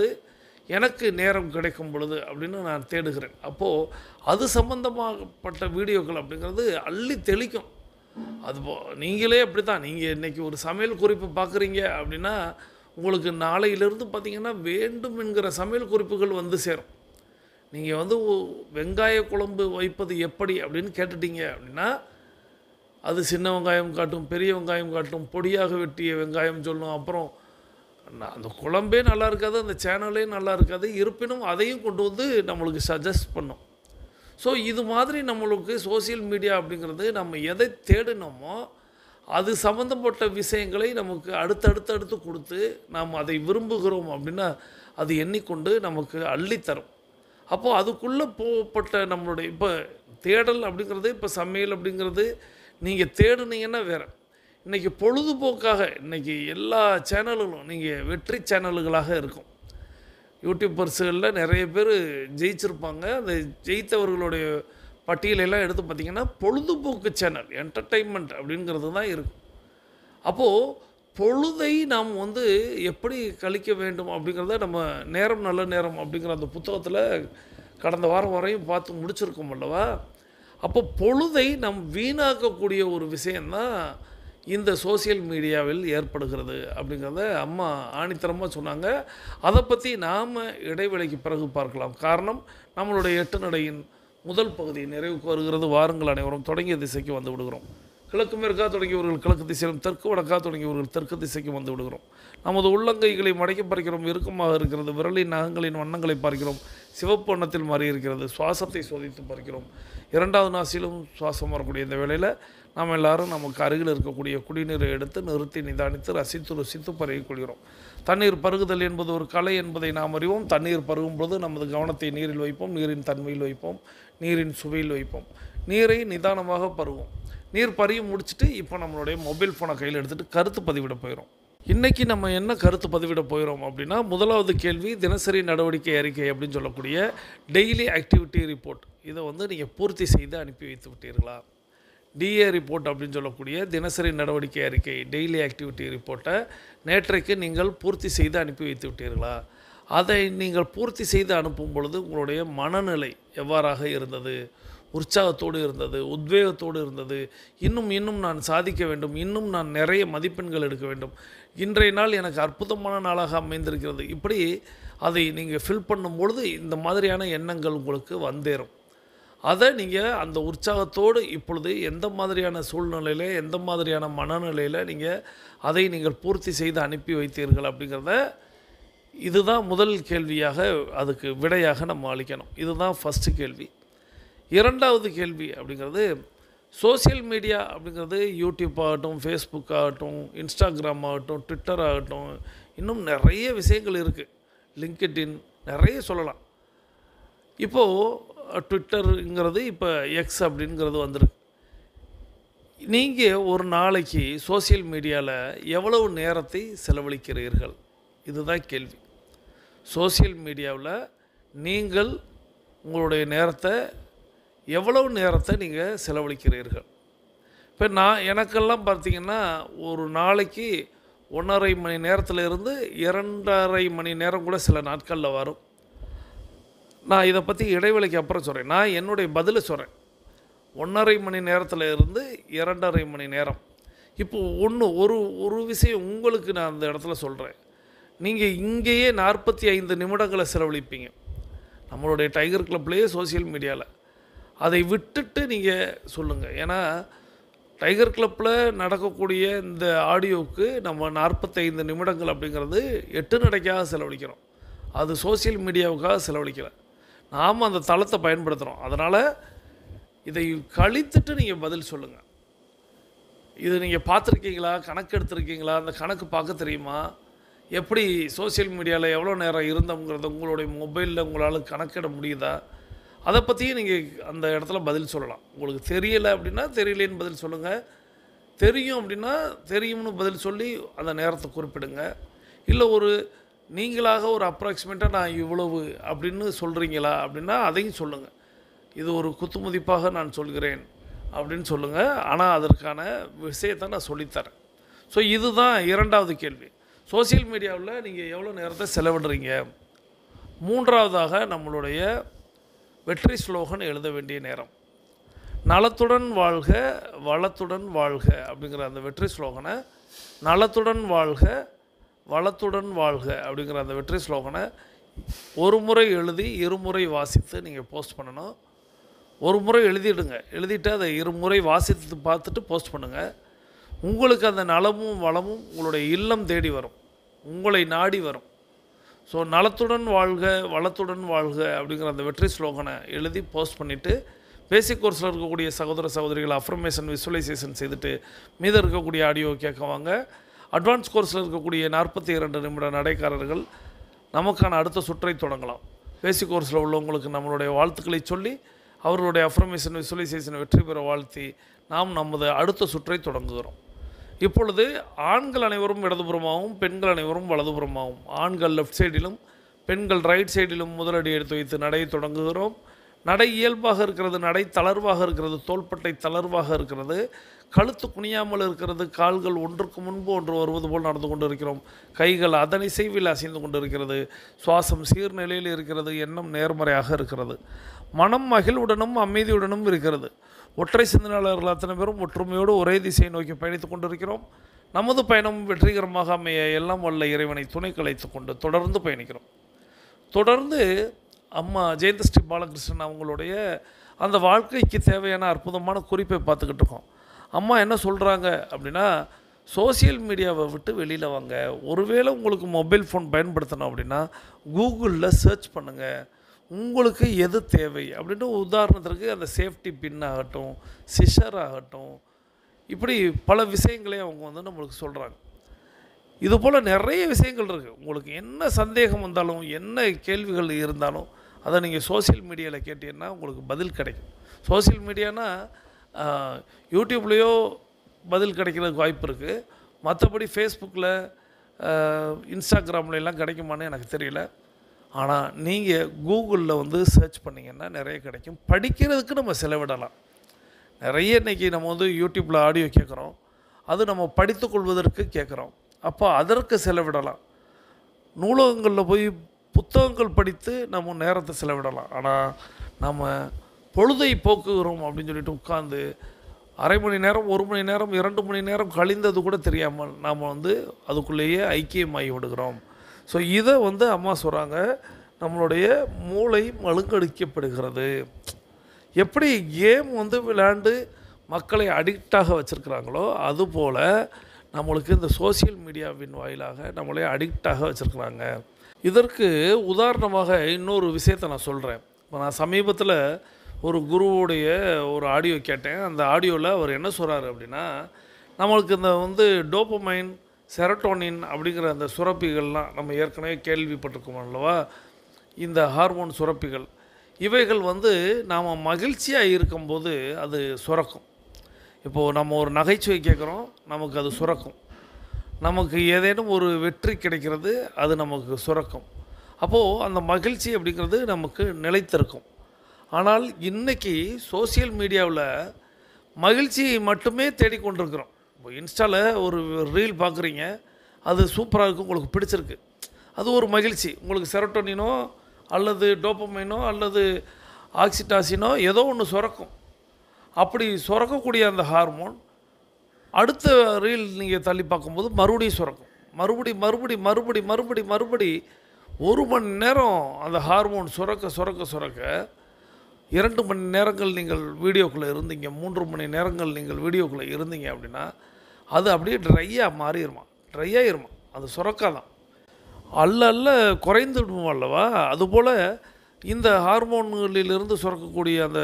எனக்கு நேரம் கிடைக்கும் பொழுது அப்படின்னு நான் தேடுகிறேன். அப்போது அது சம்பந்தமாகப்பட்ட வீடியோக்கள் அப்படிங்கிறது அள்ளி தெளிக்கும். நீங்களே அப்படி தான். நீங்கள் இன்றைக்கி ஒரு சமையல் குறிப்பு பார்க்குறீங்க அப்படின்னா உங்களுக்கு நாளையிலிருந்து பார்த்திங்கன்னா வேண்டும் என்கிற சமையல் குறிப்புகள் சேரும். நீங்கள் வெங்காய குழம்பு வைப்பது எப்படி அப்படின்னு கேட்டுட்டீங்க அப்படின்னா அது சின்ன வெங்காயம் காட்டும், பெரிய வெங்காயம் காட்டும், பொடியாக வெட்டிய வெங்காயம் சொல்லும். அப்புறம் அந்த குழம்பே நல்லா இருக்காது, அந்த சேனலே நல்லா இருக்காது, இருப்பினும் அதையும் கொண்டு நம்மளுக்கு சஜஸ்ட் பண்ணும். ஸோ இது மாதிரி நம்மளுக்கு சோசியல் மீடியா அப்படிங்கிறது நம்ம எதை தேடினோமோ அது சம்மந்தப்பட்ட விஷயங்களை நமக்கு அடுத்து கொடுத்து நாம் அதை விரும்புகிறோம் அப்படின்னா அது எண்ணிக்கொண்டு நமக்கு அள்ளித்தரும். அப்போது அதுக்குள்ளே போகப்பட்ட நம்மளுடைய இப்போ தேடல் அப்படிங்கிறது, இப்போ சமையல் அப்படிங்கிறது நீங்கள் தேடுனீங்கன்னா வேறு. இன்றைக்கி பொழுதுபோக்காக இன்றைக்கி எல்லா சேனல்களும் நீங்கள் வெற்றி சேனல்களாக இருக்கும். யூடியூபர்ஸுகளில் நிறைய பேர் ஜெயிச்சிருப்பாங்க. அந்த ஜெயித்தவர்களுடைய பட்டியலெல்லாம் எடுத்து பார்த்திங்கன்னா பொழுதுபோக்கு சேனல், என்டர்டெயின்மெண்ட் அப்படிங்கிறது தான் இருக்கும். அப்போது பொழுதை நாம் எப்படி கழிக்க வேண்டும் அப்படிங்கிறத நம்ம நேரம் நல்ல நேரம் அப்படிங்கிற அந்த புத்தகத்தில் கடந்த வாரம் வரையும் பார்த்து முடிச்சிருக்கோம் அல்லவா. அப்போ பொழுதை நம் வீணாக்கக்கூடிய ஒரு விஷயந்தான் இந்த சோசியல் மீடியாவில் ஏற்படுகிறது அப்படிங்கிறத அம்மா ஆணித்தரமாக சொன்னாங்க. அதை பற்றி நாம் இடைவேளைக்கு பிறகு பார்க்கலாம். காரணம், நம்மளுடைய 8 நடையின் முதல் பகுதி நிறைவுக்கு வருகிறது. வாருங்கள் அனைவரும் தொடங்கிய திசைக்கு வந்து விடுகிறோம். கிழக்கு மேற்காக தொடங்கியவர்கள் கிழக்கு திசையிலும், தெற்கு வடக்காக தொடங்கியவர்கள் தெற்கு திசைக்கு வந்து விடுகிறோம். நமது உள்ளங்கைகளை மடக்கி பறிக்கிறோம், இறுக்கமாக இருக்கிறது. விரலின் நகங்களின் வண்ணங்களை பார்க்கிறோம், சிவப்பு வண்ணத்தில் மாறி இருக்கிறது. சுவாசத்தை சோதித்து பார்க்கிறோம். 2வது நாசிலும் சுவாசம் வரக்கூடிய இந்த வேளையில் நாம் எல்லாரும் நமக்கு அருகில் இருக்கக்கூடிய குடிநீரை எடுத்து நிறுத்தி நிதானித்து ருசித்து பருகிக் கொள்கிறோம். தண்ணீர் பருகுதல் என்பது ஒரு கலை என்பதை நாம் அறிவோம். தண்ணீர் பருகும்போது நமது கவனத்தை நீரில் வைப்போம், நீரின் தன்மையில் வைப்போம், நீரின் சுவையில் வைப்போம். நீரை நிதானமாக பருகும். நீர் பறியும் முடிச்சுட்டு இப்போ நம்மளுடைய மொபைல் ஃபோனை கையில் எடுத்துகிட்டு கருத்து பதிவிட போயிடும். இன்றைக்கி நம்ம என்ன கருத்து பதிவிட போயிடும் அப்படின்னா, முதலாவது கேள்வி தினசரி நடவடிக்கை அறிக்கை அப்படின்னு சொல்லக்கூடிய டெய்லி ஆக்டிவிட்டி ரிப்போர்ட். இதை நீங்கள் பூர்த்தி செய்து அனுப்பி வைத்து விட்டீர்களா? டிஏ ரிப்போர்ட் அப்படின்னு சொல்லக்கூடிய தினசரி நடவடிக்கை அறிக்கை, டெய்லி ஆக்டிவிட்டி ரிப்போர்ட்டை நேற்றைக்கு நீங்கள் பூர்த்தி செய்து அனுப்பி வைத்து விட்டீர்களா? அதை நீங்கள் பூர்த்தி செய்து அனுப்பும் பொழுது உங்களுடைய மனநிலை எவ்வாறாக இருந்தது? உற்சாகத்தோடு இருந்தது, உத்வேகத்தோடு இருந்தது, இன்னும் நான் சாதிக்க வேண்டும், இன்னும் நான் நிறைய மதிப்பெண்கள் எடுக்க வேண்டும், இன்றைய நாள் எனக்கு அற்புதமான நாளாக அமைந்திருக்கிறது. இப்படி அதை நீங்கள் ஃபில் பண்ணும் பொழுது இந்த மாதிரியான எண்ணங்கள் உங்களுக்கு வந்தேறும். அதை நீங்கள் அந்த உற்சாகத்தோடு இப்பொழுது எந்த மாதிரியான சூழ்நிலையில், எந்த மாதிரியான மனநிலையில் அதை நீங்கள் பூர்த்தி செய்து அனுப்பி வைத்தீர்கள் அப்படிங்கிறத இதுதான் முதல் கேள்வியாக, அதுக்கு விடையாக நம்ம அளிக்கணும். இதுதான் ஃபஸ்ட்டு கேள்வி. இரண்டாவது கேள்வி அப்படிங்கிறது, சோசியல் மீடியா அப்படிங்கிறது யூடியூப் ஆகட்டும், ஃபேஸ்புக் ஆகட்டும், இன்ஸ்டாகிராம் ஆகட்டும், ட்விட்டர் ஆகட்டும், இன்னும் நிறைய விஷயங்கள் இருக்குது. லிங்க்டின் நிறைய சொல்லலாம். இப்போது ட்விட்டருங்கிறது இப்போ எக்ஸ் அப்படிங்கிறது வந்திருக்கு. நீங்கள் ஒரு நாளைக்கு சோசியல் மீடியாவில் எவ்வளவு நேரத்தை செலவழிக்கிறீர்கள்? இதுதான் கேள்வி. சோசியல் மீடியாவில் நீங்கள் உங்களுடைய நேரத்தை எவ்வளவு நேரத்தை நீங்கள் செலவழிக்கிறீர்கள்? இப்போ எனக்கெல்லாம் பார்த்திங்கன்னா ஒரு நாளைக்கு 1.5 மணி நேரத்தில் இருந்து 2.5 மணி நேரம் கூட சில நாட்களில் வரும். நான் இதை பற்றி இடைவெளிக்கு அப்புறம் சொல்கிறேன். நான் என்னுடைய பதிலை சொல்கிறேன். 1.5 மணி நேரத்தில் இருந்து 2.5 மணி நேரம். இப்போது ஒரு விஷயம் உங்களுக்கு நான் அந்த இடத்துல சொல்கிறேன். நீங்கள் இங்கேயே 45 நிமிடங்களை செலவழிப்பீங்க நம்மளுடைய டைகர் கிளப்லேயே சோசியல் மீடியாவில். அதை விட்டுட்டு நீங்கள் சொல்லுங்கள். ஏன்னா டைகர் கிளப்பில் நடக்கக்கூடிய இந்த ஆடியோவுக்கு நம்ம 45 நிமிடங்கள் அப்படிங்கிறது 8 நடைக்காக செலவழிக்கிறோம். அது சோசியல் மீடியாவுக்காக செலவழிக்கலை. நாம் அந்த தளத்தை பயன்படுத்துகிறோம். அதனால் இதை கழித்துட்டு நீங்கள் பதில் சொல்லுங்கள். இது நீங்கள் பார்த்துருக்கீங்களா, கணக்கு எடுத்துருக்கீங்களா, அந்த கணக்கு பார்க்க தெரியுமா, எப்படி சோசியல் மீடியாவில் எவ்வளோ நேரம் இருந்தோங்கிறத உங்களுடைய மொபைலில் உங்களால் கணக்கிட முடியுதா, அதை பற்றியும் நீங்கள் அந்த இடத்துல பதில் சொல்லலாம். உங்களுக்கு தெரியலை அப்படின்னா தெரியலேன்னு பதில் சொல்லுங்கள். தெரியும் அப்படின்னா தெரியும்னு பதில் சொல்லி அந்த நேரத்தை குறிப்பிடுங்க. இல்லை நீங்களாக ஒரு அப்ராக்சிமேட்டாக நான் இவ்வளவு அப்படின்னு சொல்கிறீங்களா அப்படின்னா அதையும் சொல்லுங்கள். இது ஒரு குத்துமதிப்பாக நான் சொல்கிறேன் அப்படின்னு சொல்லுங்கள். ஆனால் அதற்கான விஷயத்தை நான் சொல்லித்தரேன். ஸோ இதுதான் இரண்டாவது கேள்வி. சோசியல் மீடியாவில் நீங்கள் எவ்வளோ நேரத்தை செலவிடுறீங்க? மூன்றாவதாக நம்மளுடைய வெற்றி ஸ்லோகன் எழுத வேண்டிய நேரம். நலத்துடன் வாழ்க வளத்துடன் வாழ்க அப்படிங்கிற அந்த வெற்றி ஸ்லோகனை, நலத்துடன் வாழ்க வளத்துடன் வாழ்க அப்படிங்கிற அந்த வெற்றி ஸ்லோகனை ஒரு முறை எழுதி இருமுறை வாசித்து நீங்கள் போஸ்ட் பண்ணணும். ஒரு முறை எழுதிடுங்க. எழுதிட்டு அதை இருமுறை வாசித்து பார்த்துட்டு போஸ்ட் பண்ணுங்கள். உங்களுக்கு அந்த நலமும் வளமும் உங்களுடைய இல்லம் தேடி வரும், உங்களை நாடி வரும். ஸோ நலத்துடன் வாழ்க வளத்துடன் வாழ்க அப்படிங்கிற அந்த வெற்றி ஸ்லோகனை எழுதி போஸ்ட் பண்ணிவிட்டு, பேசிக் கோர்ஸில் இருக்கக்கூடிய சகோதர சகோதரிகள் அஃபர்மேஷன் விசுவலைசேஷன் செய்துட்டு மீதம் இருக்கக்கூடிய ஆடியோ கேட்குவாங்க. அட்வான்ஸ் கோர்ஸில் இருக்கக்கூடிய 42 நிமிட நடைக்காரர்கள் நமக்கான அடுத்த சுற்றை தொடங்கலாம். பேசிக் கோர்ஸில் உள்ளவங்களுக்கு நம்மளுடைய வாழ்த்துக்களை சொல்லி அவர்களுடைய அஃபர்மேஷன் விசுவலைசேஷன் வெற்றி பெற வாழ்த்தி நாம் நமது அடுத்த சுற்றை தொடங்குகிறோம். இப்பொழுது ஆண்கள் அனைவரும் இடதுபுறமாகவும் பெண்கள் அனைவரும் வலதுபுறமாகவும், ஆண்கள் லெஃப்ட் சைடிலும் பெண்கள் ரைட் சைடிலும் முதலடி எடுத்து வைத்து நடையை தொடங்குகிறோம். நடை இயல்பாக இருக்கிறது, நடை தளர்வாக இருக்கிறது, தோள்பட்டை தளர்வாக இருக்கிறது, கழுத்து குனியாமல் இருக்கிறது, கால்கள் ஒன்றுக்கு முன்பு ஒன்று வருவது போல் நடந்து கொண்டு இருக்கிறோம், கைகள் அதனை செய்வில் அசைந்து கொண்டு இருக்கிறது, சுவாசம் சீர்நிலையில் இருக்கிறது, எண்ணம் நேர்மறையாக இருக்கிறது, மனம் மகிழ்வுடனும் அமைதியுடனும் இருக்கிறது. ஒற்றை சிந்தனையாளர்கள் அத்தனை பேரும் ஒற்றுமையோடு ஒரே திசையை நோக்கி பயணித்துக் கொண்டிருக்கிறோம். நமது பயணம் வெற்றிகரமாக அமைய எல்லாம் வல்ல இறைவனை துணை கலைத்து கொண்டு தொடர்ந்து பயணிக்கிறோம். தொடர்ந்து அம்மா ஜெயந்தஸ்ரீ பாலகிருஷ்ணன் அவங்களுடைய அந்த வாழ்க்கைக்கு தேவையான அற்புதமான குறிப்பை பார்த்துக்கிட்டு இருக்கோம். அம்மா என்ன சொல்கிறாங்க அப்படின்னா, சோசியல் மீடியாவை விட்டு வெளியில் வாங்க. ஒருவேளை உங்களுக்கு மொபைல் ஃபோன் பயன்படுத்தணும் அப்படின்னா கூகுளில் சர்ச் பண்ணுங்கள், உங்களுக்கு எது தேவை அப்படின்ட்டு. உதாரணத்திற்கு அந்த சேஃப்டி பின் ஆகட்டும், சிஷர் ஆகட்டும், இப்படி பல விஷயங்களையும் அவங்க நம்மளுக்கு சொல்கிறாங்க. இதுபோல் நிறைய விஷயங்கள் இருக்குது. உங்களுக்கு என்ன சந்தேகம் வந்தாலும், என்ன கேள்விகள் இருந்தாலும் அதை நீங்கள் சோசியல் மீடியாவில் கேட்டீங்கன்னா உங்களுக்கு பதில் கிடைக்கும். சோசியல் மீடியானா யூடியூப்லேயோ பதில் கிடைக்கிறதுக்கு வாய்ப்பு இருக்குது. மற்றபடி ஃபேஸ்புக்கில் இன்ஸ்டாகிராம்லாம் கிடைக்குமான்னு எனக்கு தெரியல. ஆனால் நீங்கள் கூகுளில் சர்ச் பண்ணிங்கன்னா நிறைய கிடைக்கும். படிக்கிறதுக்கு நம்ம செலவிடலாம். நிறைய இன்றைக்கி நம்ம யூடியூப்பில் ஆடியோ கேட்குறோம், அது நம்ம படித்துக்கொள்வதற்கு கேட்குறோம். அப்போ அதற்கு செலவிடலாம். நூலகங்களில் போய் புத்தகங்கள் படித்து நம்ம நேரத்தை செலவிடலாம். ஆனால் நம்ம பொழுதை போக்குகிறோம் அப்படின்னு சொல்லிட்டு உட்காந்து அரை மணி நேரம், 1 மணி நேரம், 2 மணி நேரம் கழிந்தது கூட தெரியாமல் நாம் அதுக்குள்ளேயே ஐக்கியமாகி விடுகிறோம். ஸோ இதை அம்மா சொல்கிறாங்க, நம்மளுடைய மூளை மழுங்கடிக்கப்படுகிறது. எப்படி கேம் விளையாண்டு மக்களை அடிக்டாக வச்சுருக்கிறாங்களோ அதுபோல் நம்மளுக்கு இந்த சோசியல் மீடியாவின் வாயிலாக நம்மளே அடிக்டாக வச்சுருக்குறாங்க. இதற்கு உதாரணமாக இன்னொரு விஷயத்தை நான் சொல்கிறேன். இப்போ நான் சமீபத்தில் ஒரு குருவுடைய ஒரு ஆடியோ கேட்டேன். அந்த ஆடியோவில் அவர் என்ன சொல்கிறாரு அப்படின்னா, நம்மளுக்கு இந்த டோபமைன், செரட்டோனின் அப்படிங்கிற அந்த சுரப்பிகள்லாம் நம்ம ஏற்கனவே கேள்விப்பட்டிருக்கோம் அல்லவா? இந்த ஹார்மோன் சுரப்பிகள் இவைகள் நாம் மகிழ்ச்சியாக இருக்கும்போது அது சுரக்கும். இப்போது நம்ம ஒரு நகைச்சுவை கேட்குறோம், நமக்கு அது சுரக்கும். நமக்கு ஏதேனும் ஒரு வெற்றி கிடைக்கிறது, அது நமக்கு சுரக்கும். அப்போது அந்த மகிழ்ச்சி அப்படிங்கிறது நமக்கு நிலைத்திருக்கும். ஆனால் இன்றைக்கி சோசியல் மீடியாவில் மகிழ்ச்சியை மட்டுமே தேடிக்கொண்டிருக்கிறோம். இப்போ இன்ஸ்டாவில் ஒரு ரீல் பார்க்குறீங்க, அது சூப்பராக இருக்கும், உங்களுக்கு பிடிச்சிருக்கு, அது ஒரு மகிழ்ச்சி. உங்களுக்கு செரோட்டோனினோ அல்லது டோபமைனோ அல்லது ஆக்சிடாசினோ ஏதோ ஒன்று சுரக்கும். அப்படி சுரக்கக்கூடிய அந்த ஹார்மோன் அடுத்த ரீல் நீங்கள் தள்ளி பார்க்கும்போது மறுபடியும் சுரக்கும். மறுபடி 1 மணி நேரம் அந்த ஹார்மோன் சுரக்க 2 மணி நேரங்கள் நீங்கள் வீடியோக்குள்ளே இருந்தீங்க, 3 மணி நேரங்கள் நீங்கள் வீடியோக்குள்ளே இருந்தீங்க அப்படின்னா அது அப்படியே ட்ரை ஆகிருமா. அது சுரக்காதான், அல்ல குறைந்துடுமா அல்லவா? அதுபோல் இந்த ஹார்மோன்களிலிருந்து சுரக்கக்கூடிய அந்த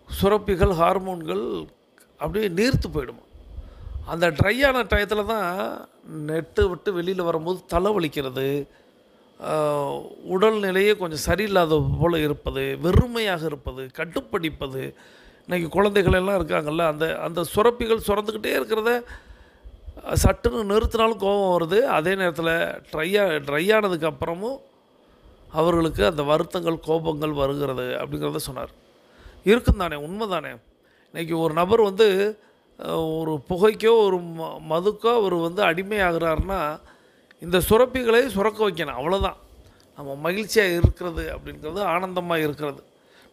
சுரப்பிகள், ஹார்மோன்கள் அப்படியே நீர்த்து போயிடுமா. அந்த ட்ரையான டயத்தில் தான் நெட்டு விட்டு வெளியில் வரும்போது தலைவலிக்கிறது, உடல்நிலையே கொஞ்சம் சரியில்லாத போல் இருப்பது, வெறுமையாக இருப்பது, கட்டுப்படிப்பது. இன்றைக்கி குழந்தைகளெல்லாம் இருக்காங்கல்ல, அந்த சுரப்பிகள் சுரந்துக்கிட்டே இருக்கிறத சட்டுன்னு நிறுத்தினாலும் கோபம் வருது. அதே நேரத்தில் ட்ரையானதுக்கு அப்புறமும் அவர்களுக்கு அந்த வருத்தங்கள், கோபங்கள் வருகிறது அப்படிங்கிறத சொன்னார். இருக்கும் தானே, உண்மை தானே. இன்றைக்கி ஒரு நபர் ஒரு புகைக்கோ ஒரு மதுக்கோ அவர் அடிமையாகிறாருன்னா இந்த சுரப்பிகளை சுரக்க வைக்கணும், அவ்வளோதான். நம்ம மகிழ்ச்சியாக இருக்கிறது அப்படிங்கிறது, ஆனந்தமாக இருக்கிறது.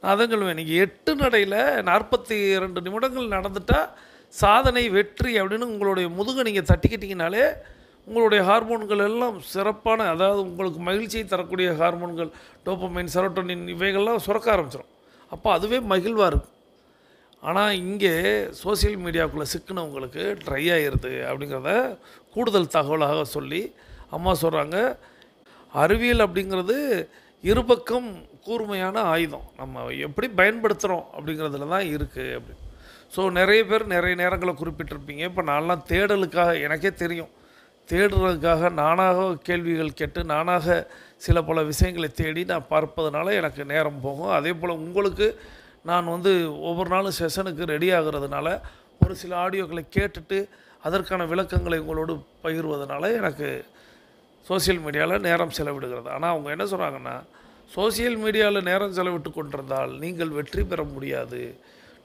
நான் அதான் சொல்லுவேன், நீங்கள் 8 நடையில் 42 நிமிடங்கள் நடந்துட்டால் சாதனை, வெற்றி அப்படின்னு உங்களுடைய முதுகை நீங்கள் தட்டிக்கிட்டிங்கனாலே உங்களுடைய ஹார்மோன்கள் எல்லாம் சிறப்பான, அதாவது உங்களுக்கு மகிழ்ச்சியை தரக்கூடிய ஹார்மோன்கள், டோபமைன், செரோட்டோனின் இவைகள்லாம் சுரக்க ஆரம்பிச்சிடும். அப்போ அதுவே மகிழ்வாக இருக்கும். ஆனால் இங்கே சோசியல் மீடியாவுக்குள்ளே சிக்கினவங்களுக்கு ட்ரை ஆகிடுது அப்படிங்கிறத கூடுதல் தகவலாக சொல்லி அம்மா சொல்கிறாங்க. அறிவியல் அப்படிங்கிறது இருபக்கம் கூர்மையான ஆயுதம், நம்ம எப்படி பயன்படுத்துகிறோம் அப்படிங்கிறதுல தான் இருக்குது அப்படின்னு. ஸோ நிறைய பேர் நிறைய நேரங்களை குறிப்பிட்டிருப்பீங்க. இப்போ நான்லாம் தேடலுக்காக, எனக்கே தெரியும், தேடுறதுக்காக நானாக கேள்விகள் கேட்டு நானாக சில பல விஷயங்களை தேடி நான் பார்ப்பதனால எனக்கு நேரம் போகும். அதே போல் உங்களுக்கு நான் ஒவ்வொரு நாளும் செஷனுக்கு ரெடி ஆகிறதுனால ஒரு சில ஆடியோக்களை கேட்டுட்டு அதற்கான விளக்கங்களை உங்களோடு பகிர்வதனால எனக்கு சோசியல் மீடியாவில் நேரம் செலவிடுகிறது. ஆனால் அவங்க என்ன சொல்கிறாங்கன்னா, சோசியல் மீடியாவில் நேரம் செலவிட்டு கொண்டிருந்தால் நீங்கள் வெற்றி பெற முடியாது.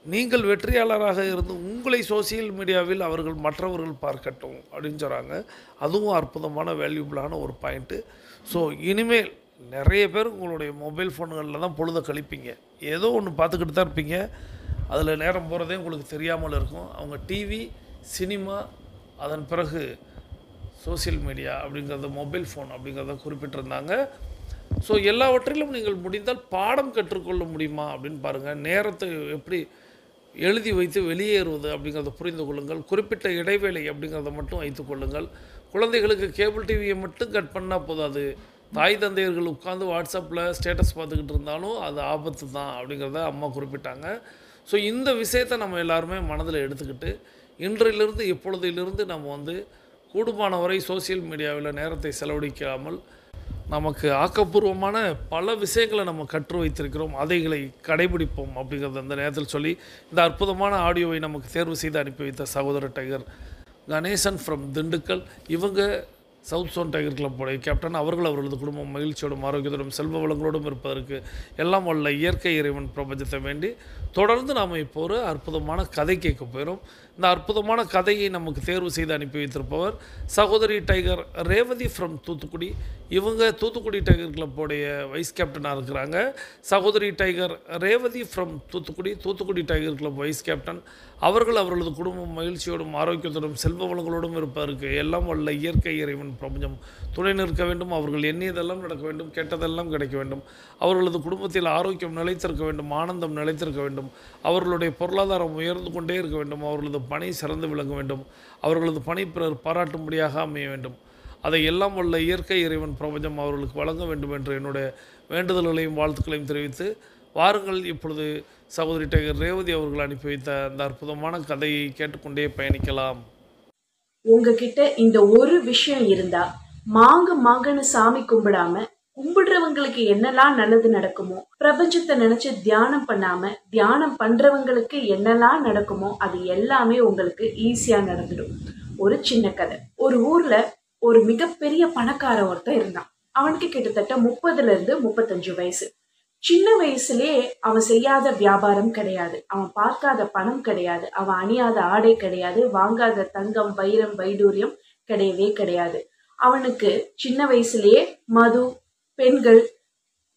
நீங்கள் வெற்றியாளராக இருந்து உங்களை சோசியல் மீடியாவில் அவர்கள் மற்றவர்கள் பார்க்கட்டும் அப்படின்னு சொல்கிறாங்க. அதுவும் அற்புதமான வேல்யூபிளான ஒரு பாயிண்ட்டு. ஸோ இனிமேல் நிறைய பேர் உங்களுடைய மொபைல் ஃபோன்களில் தான் பொழுதை கழிப்பீங்க, ஏதோ ஒன்று பார்த்துக்கிட்டு தான் இருப்பீங்க, அதில் நேரம் போகிறதே உங்களுக்கு தெரியாமல் இருக்கும். அவங்க டிவி, சினிமா, அதன் பிறகு சோசியல் மீடியா அப்படிங்கிறத, மொபைல் ஃபோன் அப்படிங்கிறத குறிப்பிட்டிருந்தாங்க. ஸோ எல்லாவற்றிலும் நீங்கள் முடிந்தால் பாடம் கற்றுக்கொள்ள முடியுமா அப்படின்னு பாருங்கள். நேரத்தை எப்படி எழுதி வைத்து வெளியேறுவது அப்படிங்கிறத புரிந்து கொள்ளுங்கள். குறிப்பிட்ட இடைவேளை அப்படிங்கிறத மட்டும் வைத்துக் கொள்ளுங்கள். குழந்தைகளுக்கு கேபிள் டிவியை மட்டும் கட் பண்ணால் போதாது. தாய் தந்தையர்கள் உட்காந்து வாட்ஸ்அப்பில் ஸ்டேட்டஸ் பார்த்துக்கிட்டு இருந்தாலும் அது ஆபத்து தான் அப்படிங்கிறத அம்மா குறிப்பிட்டாங்க. ஸோ இந்த விஷயத்தை நம்ம எல்லாருமே மனதில் எடுத்துக்கிட்டு இன்றையிலிருந்து இப்பொழுதிலிருந்து நம்ம கூடுமான வரை சோசியல் மீடியாவில் நேரத்தை செலவழிக்காமல் நமக்கு ஆக்கப்பூர்வமான பல விஷயங்களை நம்ம கற்று வைத்திருக்கிறோம், அதைகளை கடைபிடிப்போம் அப்படிங்கிறத அந்த நேரத்தில் சொல்லி இந்த அற்புதமான ஆடியோவை நமக்கு தேர்வு செய்து அனுப்பி வைத்த சகோதரர் டைகர் கணேசன் ஃப்ரம் திண்டுக்கல், இவங்க சவுத் சோன் டைகர் கிளப்போடைய கேப்டன், அவர்களது குடும்பம் மகிழ்ச்சியோடும் ஆரோக்கியத்தோடும் செல்வ வளங்களோடும் இருப்பதற்கு எல்லாம் வல்ல இயற்கை இறைவன் பிரபஞ்சத்தை வேண்டி தொடர்ந்து நாம் இப்போ ஒரு அற்புதமான கதை கேட்க போயிடும். இந்த அற்புதமான கதையை நமக்கு தேர்வு செய்து அனுப்பி வைத்திருப்பவர் சகோதரி டைகர் ரேவதி ஃப்ரம் தூத்துக்குடி. இவங்க தூத்துக்குடி டைகர் கிளப்போடைய வைஸ் கேப்டனாக இருக்கிறாங்க. சகோதரி tiger Revathi from Thoothukudi tiger club vice captain. அவர்களது குடும்பம் மகிழ்ச்சியோடும் ஆரோக்கியத்தோடும் செல்வ வளங்களோடும் இருப்பதற்கு எல்லாம் வல்ல இயற்கை இறைவன் பிரபஞ்சம் துணை நிற்க வேண்டும். அவர்கள் எண்ணியதெல்லாம் நடக்க வேண்டும், கேட்டதெல்லாம் கிடைக்க வேண்டும். அவர்களது குடும்பத்தில் ஆரோக்கியம் நிலைத்திருக்க வேண்டும், ஆனந்தம் நிலைத்திருக்க வேண்டும். அவர்களுடைய பொருளாதாரம் உயர்ந்து கொண்டே இருக்க வேண்டும். அவர்களது பணி சிறந்து விளங்க வேண்டும். அவர்களது பணி பிறர் பாராட்டும்படியாக அமைய வேண்டும். அதை எல்லாம் வல்ல இயற்கை இறைவன் பிரபஞ்சம் அவர்களுக்கு வழங்க வேண்டும் என்று என்னுடைய வேண்டுதல்களையும் வாழ்த்துக்களையும் தெரிவித்து, வாருங்கள் இப்பொழுது சகோதரி டைகர் ரேவதி அவர்கள் அனுப்பி வைத்த அந்த அற்புதமான கதையை கேட்டுக்கொண்டே பயணிக்கலாம். உங்ககிட்ட இந்த ஒரு விஷயம் இருந்தா, மாங்கன்னு சாமி கும்பிடாம கும்பிடுறவங்களுக்கு என்னெல்லாம் நல்லது நடக்குமோ, பிரபஞ்சத்தை நினைச்சு தியானம் பண்ணாம தியானம் பண்றவங்களுக்கு என்னெல்லாம் நடக்குமோ அது எல்லாமே உங்களுக்கு ஈஸியா நடந்துடும். ஒரு சின்ன கதை. ஒரு ஊர்ல ஒரு மிகப்பெரிய பணக்கார ஒருத்தன் இருந்தான். அவனுக்கு கிட்டத்தட்ட 30-35 வயசு. சின்ன வயசுலயே அவன் செய்யாத வியாபாரம் கிடையாது, அவன் பார்க்காத பணம் கிடையாது, அவன் அணியாத ஆடை கிடையாது, வாங்காத தங்கம் வைரம் வைடூரியம் கிடையவே கிடையாது. அவனுக்கு சின்ன வயசுலயே மது, பெண்கள்,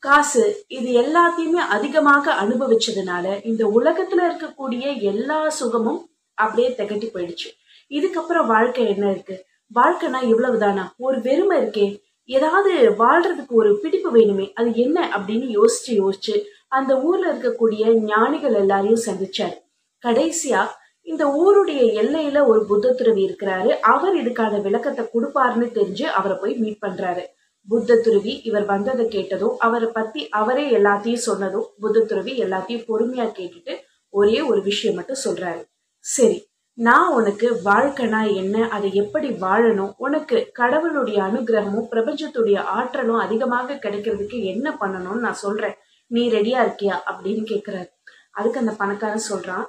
காசு இது எல்லாத்தையுமே அதிகமாக அனுபவிச்சதுனால இந்த உலகத்துல இருக்கக்கூடிய எல்லா சுகமும் அப்படியே திகட்டி போயிடுச்சு. இதுக்கப்புறம் வாழ்க்கை என்ன இருக்கு? வாழ்க்கைனா இவ்வளவுதானா? ஒரு வெறுமை இருக்கே, ஏதாவது வாழ்றதுக்கு ஒரு பிடிப்பு வேணுமே, அது என்ன அப்படின்னு யோசிச்சு அந்த ஊர்ல இருக்கக்கூடிய ஞானிகள் எல்லாரையும் சந்திச்சாரு. கடைசியா இந்த ஊருடைய எல்லையில ஒரு புத்த துறவி இருக்கிறாரு. அவர் இதுக்கான விளக்கத்தை கொடுப்பாருன்னு தெரிஞ்சு அவரை போய் மீட் பண்றாரு. புத்த துறவி இவர் வந்ததை கேட்டதும், அவரை பத்தி அவரே எல்லாத்தையும் சொன்னதும், புத்த துறவி எல்லாத்தையும் பொறுமையா கேட்டுட்டு ஒரே ஒரு விஷயம் மட்டும் சொல்றாரு. சரி, நான் உனக்கு வாழ்க்கைனா என்ன, அதை எப்படி வாழணும், உனக்கு கடவுளுடைய அனுகிரகமும் பிரபஞ்சத்துடைய ஆற்றலும் அதிகமாக கிடைக்கிறதுக்கு என்ன பண்ணணும்னு நான் சொல்றேன், நீ ரெடியா இருக்கியா அப்படின்னு கேக்குறாரு. அதுக்கு அந்த பணக்காரன் சொல்றான்,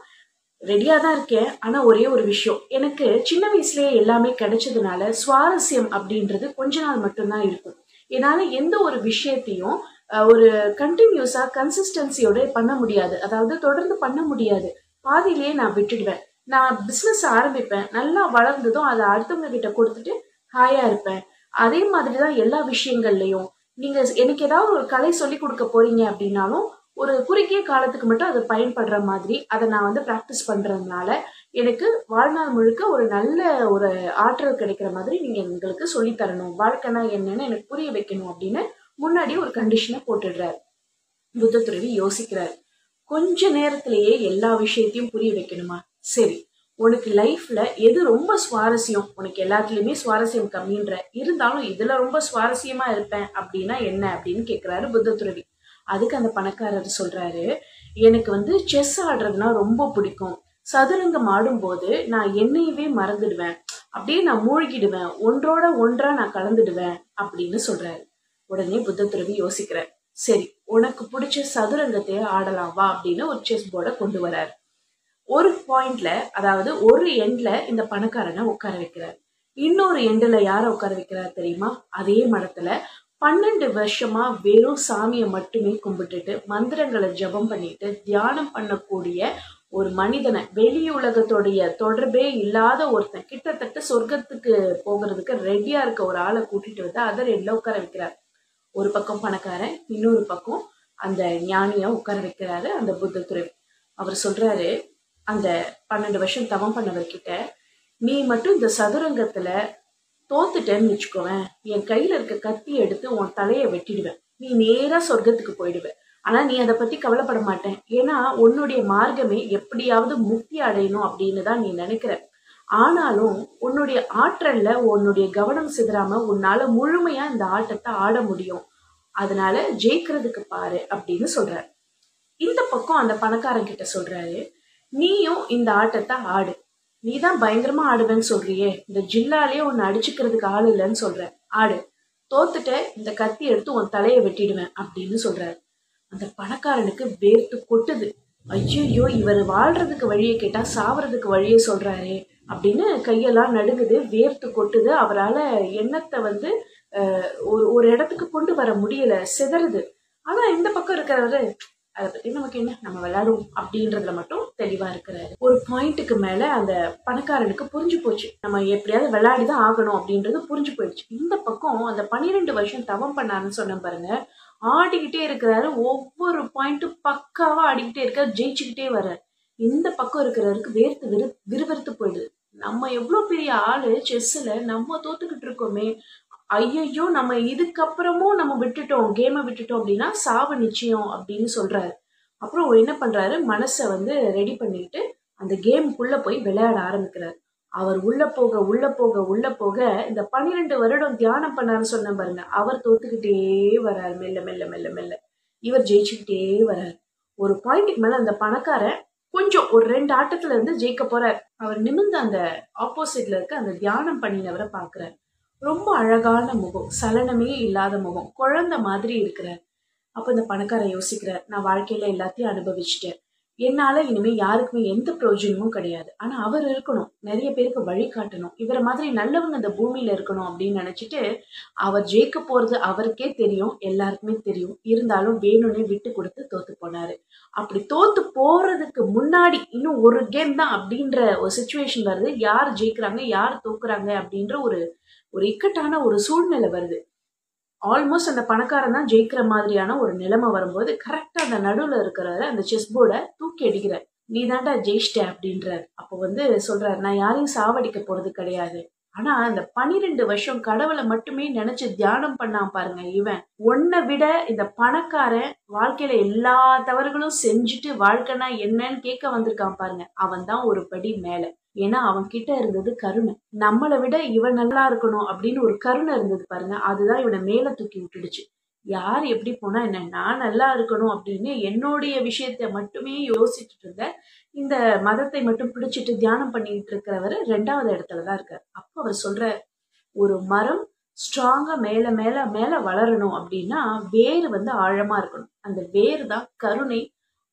ரெடியா தான் இருக்கேன், ஆனா ஒரே ஒரு விஷயம், எனக்கு சின்ன வயசுலயே எல்லாமே கிடைச்சதுனால சுவாரஸ்யம் அப்படின்றது கொஞ்ச நாள் மட்டும்தான் இருக்கும். என்னால எந்த ஒரு விஷயத்தையும் ஒரு கண்டினியூஸா கன்சிஸ்டன்சியோட பண்ண முடியாது, அதாவது தொடர்ந்து பண்ண முடியாது. பாதியிலேயே நான் விட்டுடுவேன். நான் பிசினஸ் ஆரம்பிப்பேன், நல்லா வளர்ந்ததும் அதை அடுத்தவங்க கிட்ட கொடுத்துட்டு ஹாயா இருப்பேன். அதே மாதிரிதான் எல்லா விஷயங்கள்லயும். நீங்க எனக்கு ஏதாவது ஒரு கலை சொல்லி கொடுக்க போறீங்க அப்படின்னாலும் ஒரு குறுகிய காலத்துக்கு மட்டும் அது பயன்படுற மாதிரி அதை நான் பிராக்டிஸ் பண்றதுனால எனக்கு வாழ்நாள் முழுக்க ஒரு நல்ல ஒரு ஆற்றல் கிடைக்கிற மாதிரி நீங்க எங்களுக்கு சொல்லி தரணும், வாழ்க்கைனா என்னன்னு எனக்கு புரிய வைக்கணும் அப்படின்னு முன்னாடி ஒரு கண்டிஷனை போட்டுடுறாரு. புத்த துறவி யோசிக்கிறாரு. கொஞ்ச நேரத்திலேயே எல்லா விஷயத்தையும் புரிய வைக்கணுமா? சரி, உனக்கு லைஃப்ல எது ரொம்ப சுவாரஸ்யம், உனக்கு எல்லாத்துலயுமே சுவாரஸ்யம் கம்மின்ற, இருந்தாலும் இதுல ரொம்ப சுவாரஸ்யமா இருப்பேன் அப்படின்னா என்ன அப்படின்னு கேக்குறாரு புத்த துறவி. அதுக்கு அந்த பணக்காரர் சொல்றாரு, எனக்கு செஸ் ஆடுறதுனா ரொம்ப பிடிக்கும், சதுரங்கம் ஆடும்போது நான் என்னையவே மறந்துடுவேன், அப்படியே நான் மூழ்கிடுவேன், ஒன்றோட ஒன்றா நான் கலந்துடுவேன் அப்படின்னு சொல்றாரு. உடனே புத்த துறவி யோசிக்கிறார். சரி, உனக்கு பிடிச்ச சதுரங்கத்தையே ஆடலாம் வா அப்படின்னு ஒரு செஸ் போர்டை கொண்டு வராரு. ஒரு பாயிண்ட்ல, அதாவது ஒரு எண்ட்ல இந்த பணக்காரனை உட்கார வைக்கிறார். இன்னொரு எண்ட்ல யார உட்கார வைக்கிறார் தெரியுமா? அதே மடத்துல 12 வருஷமா வெறும் சாமியை மட்டுமே கும்பிட்டுட்டு மந்திரங்களை ஜபம் பண்ணிட்டு தியானம் பண்ணக்கூடிய ஒரு மனிதனை, வெளி உலகத்தோடைய தொடர்பே இல்லாத ஒருத்தன், கிட்டத்தட்ட சொர்க்கத்துக்கு போகிறதுக்கு ரெடியா இருக்க ஒரு ஆளை கூட்டிட்டு வந்து அதர் எண்ட்ல உட்கார வைக்கிறார். ஒரு பக்கம் பணக்காரன், இன்னொரு பக்கம் அந்த ஞானிய உட்கார வைக்கிறாரு அந்த புத்த துறவி. அவர் சொல்றாரு, அந்த 12 வருஷம் தவம் பண்ணவர்கிட்ட, நீ மட்டும் இந்த சதுரங்கத்துல தோத்துட்டேன்னு வச்சுக்கோவேன், என் கையில இருக்க கத்தி எடுத்து உன் தலைய வெட்டிடுவேன், நீ நேரா சொர்க்கத்துக்கு போயிடுவ. ஆனா நீ அதை பத்தி கவலைப்பட மாட்டேன், ஏன்னா உன்னுடைய மார்க்கமே எப்படியாவது முக்தி அடையணும் அப்படின்னு தான் நீ நினைக்கிற. ஆனாலும் உன்னுடைய ஆற்றல்ல உன்னுடைய கவனம் சிதறாம உன்னால முழுமையா இந்த ஆட்டத்தை ஆட முடியும், அதனால ஜெயிக்கிறதுக்கு பாரு அப்படின்னு சொல்றாரு. இந்த பக்கம் அந்த பணக்காரன் கிட்ட சொல்றாரு, நீயும் இந்த ஆட்டத்தை ஆடு, நீதான் பயங்கரமா ஆடுவேன்னு சொல்றியே, இந்த ஜில்லாலேயே உன்னை அடிச்சுக்கிறதுக்கு ஆள் இல்லைன்னு சொல்ற, ஆடு, தோத்துட்ட இந்த கத்தி எடுத்து உன் தலையை வெட்டிடுவேன் அப்படின்னு சொல்றாரு. அந்த பணக்காரனுக்கு வேர்த்து கொட்டுது. ஐயோ, இவர் வாழ்றதுக்கு வழியை கேட்டா சாவறதுக்கு வழியை சொல்றாரு அப்படின்னு கையெல்லாம் நடுங்குது, வேர்த்து கொட்டுது. அவரால் எண்ணத்தை ஒரு இடத்துக்கு கொண்டு வர முடியல, சிதறுது. ஆனா இந்த பக்கம் இருக்கிறவரு, அதை பத்தி நமக்கு என்ன, நம்ம விளையாடுவோம் அப்படின்றதுல மட்டும் தெளிவா இருக்கிறாரு. ஒரு பாயிண்ட்டுக்கு மேல அந்த பணக்காரனுக்கு புரிஞ்சு போச்சு, நம்ம எப்படியாவது விளையாடிதான் ஆகணும் அப்படின்றது புரிஞ்சு போயிடுச்சு. இந்த பக்கம் அந்த 12 வருஷம் தவம் பண்ணாருன்னு சொன்ன பாருங்க, ஆடிக்கிட்டே இருக்கிறாரு, ஒவ்வொரு பாயிண்ட்டும் பக்காவா ஆடிக்கிட்டே இருக்காரு, ஜெயிச்சுக்கிட்டே வர்றாரு. இந்த பக்கம் இருக்கிறவருக்கு வேர்த்து விறுவிறுத்து போயிடுது. நம்ம எவ்வளவு பெரிய ஆளு, செஸ்ல நம்ம தோத்துக்கிட்டு இருக்கோமே, ஐயோ நம்ம இதுக்கப்புறமும் நம்ம விட்டுட்டோம், கேமை விட்டுட்டோம் அப்படின்னா சாவு நிச்சயம் அப்படின்னு சொல்றாரு. அப்புறம் என்ன பண்றாரு, மனசை ரெடி பண்ணிட்டு அந்த கேமுக்குள்ள போய் விளையாட ஆரம்பிக்கிறாரு. அவர் உள்ள போக உள்ள போக உள்ள போக இந்த 12 வருடம் தியானம் பண்ணாருன்னு சொன்ன பாருங்க, அவர் தோத்துக்கிட்டே வர்றாரு. மெல்ல மெல்ல மெல்ல மெல்ல இவர் ஜெயிச்சுக்கிட்டே வர்றாரு. ஒரு பாயிண்ட்டுக்கு மேல அந்த பணக்காரன் கொஞ்சம் ஒரு 2 ஆட்டத்துல இருந்து ஜெயிக்க போறார். அவர் நிமிர்ந்து அந்த ஆப்போசிட்ல இருக்க அந்த தியானம் பண்ணினவரை பாக்குறார். ரொம்ப அழகான முகம், சலனமே இல்லாத முகம், குழந்தை மாதிரி இருக்கிறார். அப்ப இந்த பணக்காரன் யோசிக்கிறார், நான் வாழ்க்கையில எல்லாத்தையும் அனுபவிச்சுட்டேன், என்னால இனிமே யாருக்குமே எந்த பிரயோஜனமும் கிடையாது. ஆனா அவர் இருக்கணும், நிறைய பேருக்கு வழி காட்டணும், இவரை மாதிரி நல்லவங்க இந்த பூமியில இருக்கணும் அப்படின்னு நினைச்சிட்டு அவர் ஜெயிக்க போறது அவருக்கே தெரியும், எல்லாருக்குமே தெரியும். இருந்தாலும் வேணும்னே விட்டு கொடுத்து தோத்து போனாரு. அப்படி தோத்து போறதுக்கு முன்னாடி இன்னும் ஒரு கேம் தான் அப்படின்ற ஒரு சிச்சுவேஷன் வருது. யார் ஜெயிக்கிறாங்க யார் தோக்குறாங்க அப்படின்ற ஒரு ஒரு இக்கட்டான ஒரு சூழ்நிலை வருது. ஆல்மோஸ்ட் அந்த பணக்காரன் தான் ஜெயிக்கிற மாதிரியான ஒரு நிலைமை வரும்போது கரெக்டா அந்த நடுவுல இருக்கிற அந்த செஸ் போர்டை தூக்கி அடிக்கிறார். நீ தாண்டா ஜெயிச்சிட்ட அப்படின்றார். அப்போ சொல்றாரு, நான் யாரையும் சாவடிக்க போறது கிடையாது. ஆனா அந்த 12 வருஷம் கடவுளை மட்டுமே நினைச்சு தியானம் பண்ணாம பாருங்க, இவன் உன்னை விட இந்த பணக்காரன் வாழ்க்கையில எல்லா தவறுகளும் செஞ்சுட்டு வாழ்க்கைனா என்னன்னு கேட்க வந்திருக்கான் பாருங்க, அவன் தான் ஒரு படி மேல. ஏன்னா அவன் கிட்ட இருந்தது கருணை. நம்மளை விட இவன் நல்லா இருக்கணும் அப்படின்னு ஒரு கருணை இருந்தது பாருங்க, அதுதான் இவனை மேல தூக்கி விட்டுடுச்சு. யார் எப்படி போனா என்ன, நான் நல்லா இருக்கணும் அப்படின்னு என்னுடைய விஷயத்த மட்டுமே யோசிச்சுட்டு இருந்த இந்த மதத்தை மட்டும் பிடிச்சிட்டு தியானம் பண்ணிட்டு இருக்கிறவர் 2வது இடத்துலதான் இருக்காரு. அப்ப அவர் சொல்ற, ஒரு மரம் ஸ்ட்ராங்கா மேல மேல மேல வளரணும் அப்படின்னா வேறு ஆழமா இருக்கணும். அந்த வேறு தான் கருணை,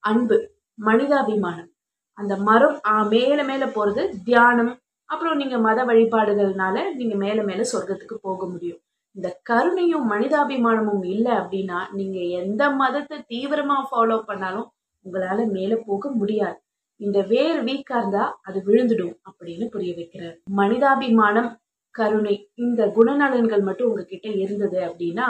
அன்பு, மனிதாபிமானம். அந்த மரம் மேல மேல போறது தியானம், அப்புறம் நீங்க மத வழிபாடுகள்னால நீங்க மேல மேல சொர்க்கத்துக்கு போக முடியும். இந்த கருணையும் மனிதாபிமானமும் இல்லை அப்படின்னா நீங்க எந்த மதத்தை தீவிரமா ஃபாலோ பண்ணாலும் உங்களால மேல போக முடியாது. இந்த வேர் வீக்கா இருந்தா அது விழுந்துடும் அப்படின்னு புரிய வைக்கிறார். மனிதாபிமானம், கருணை, இந்த குணநலன்கள் மட்டும் உங்ககிட்ட இருந்தது அப்படின்னா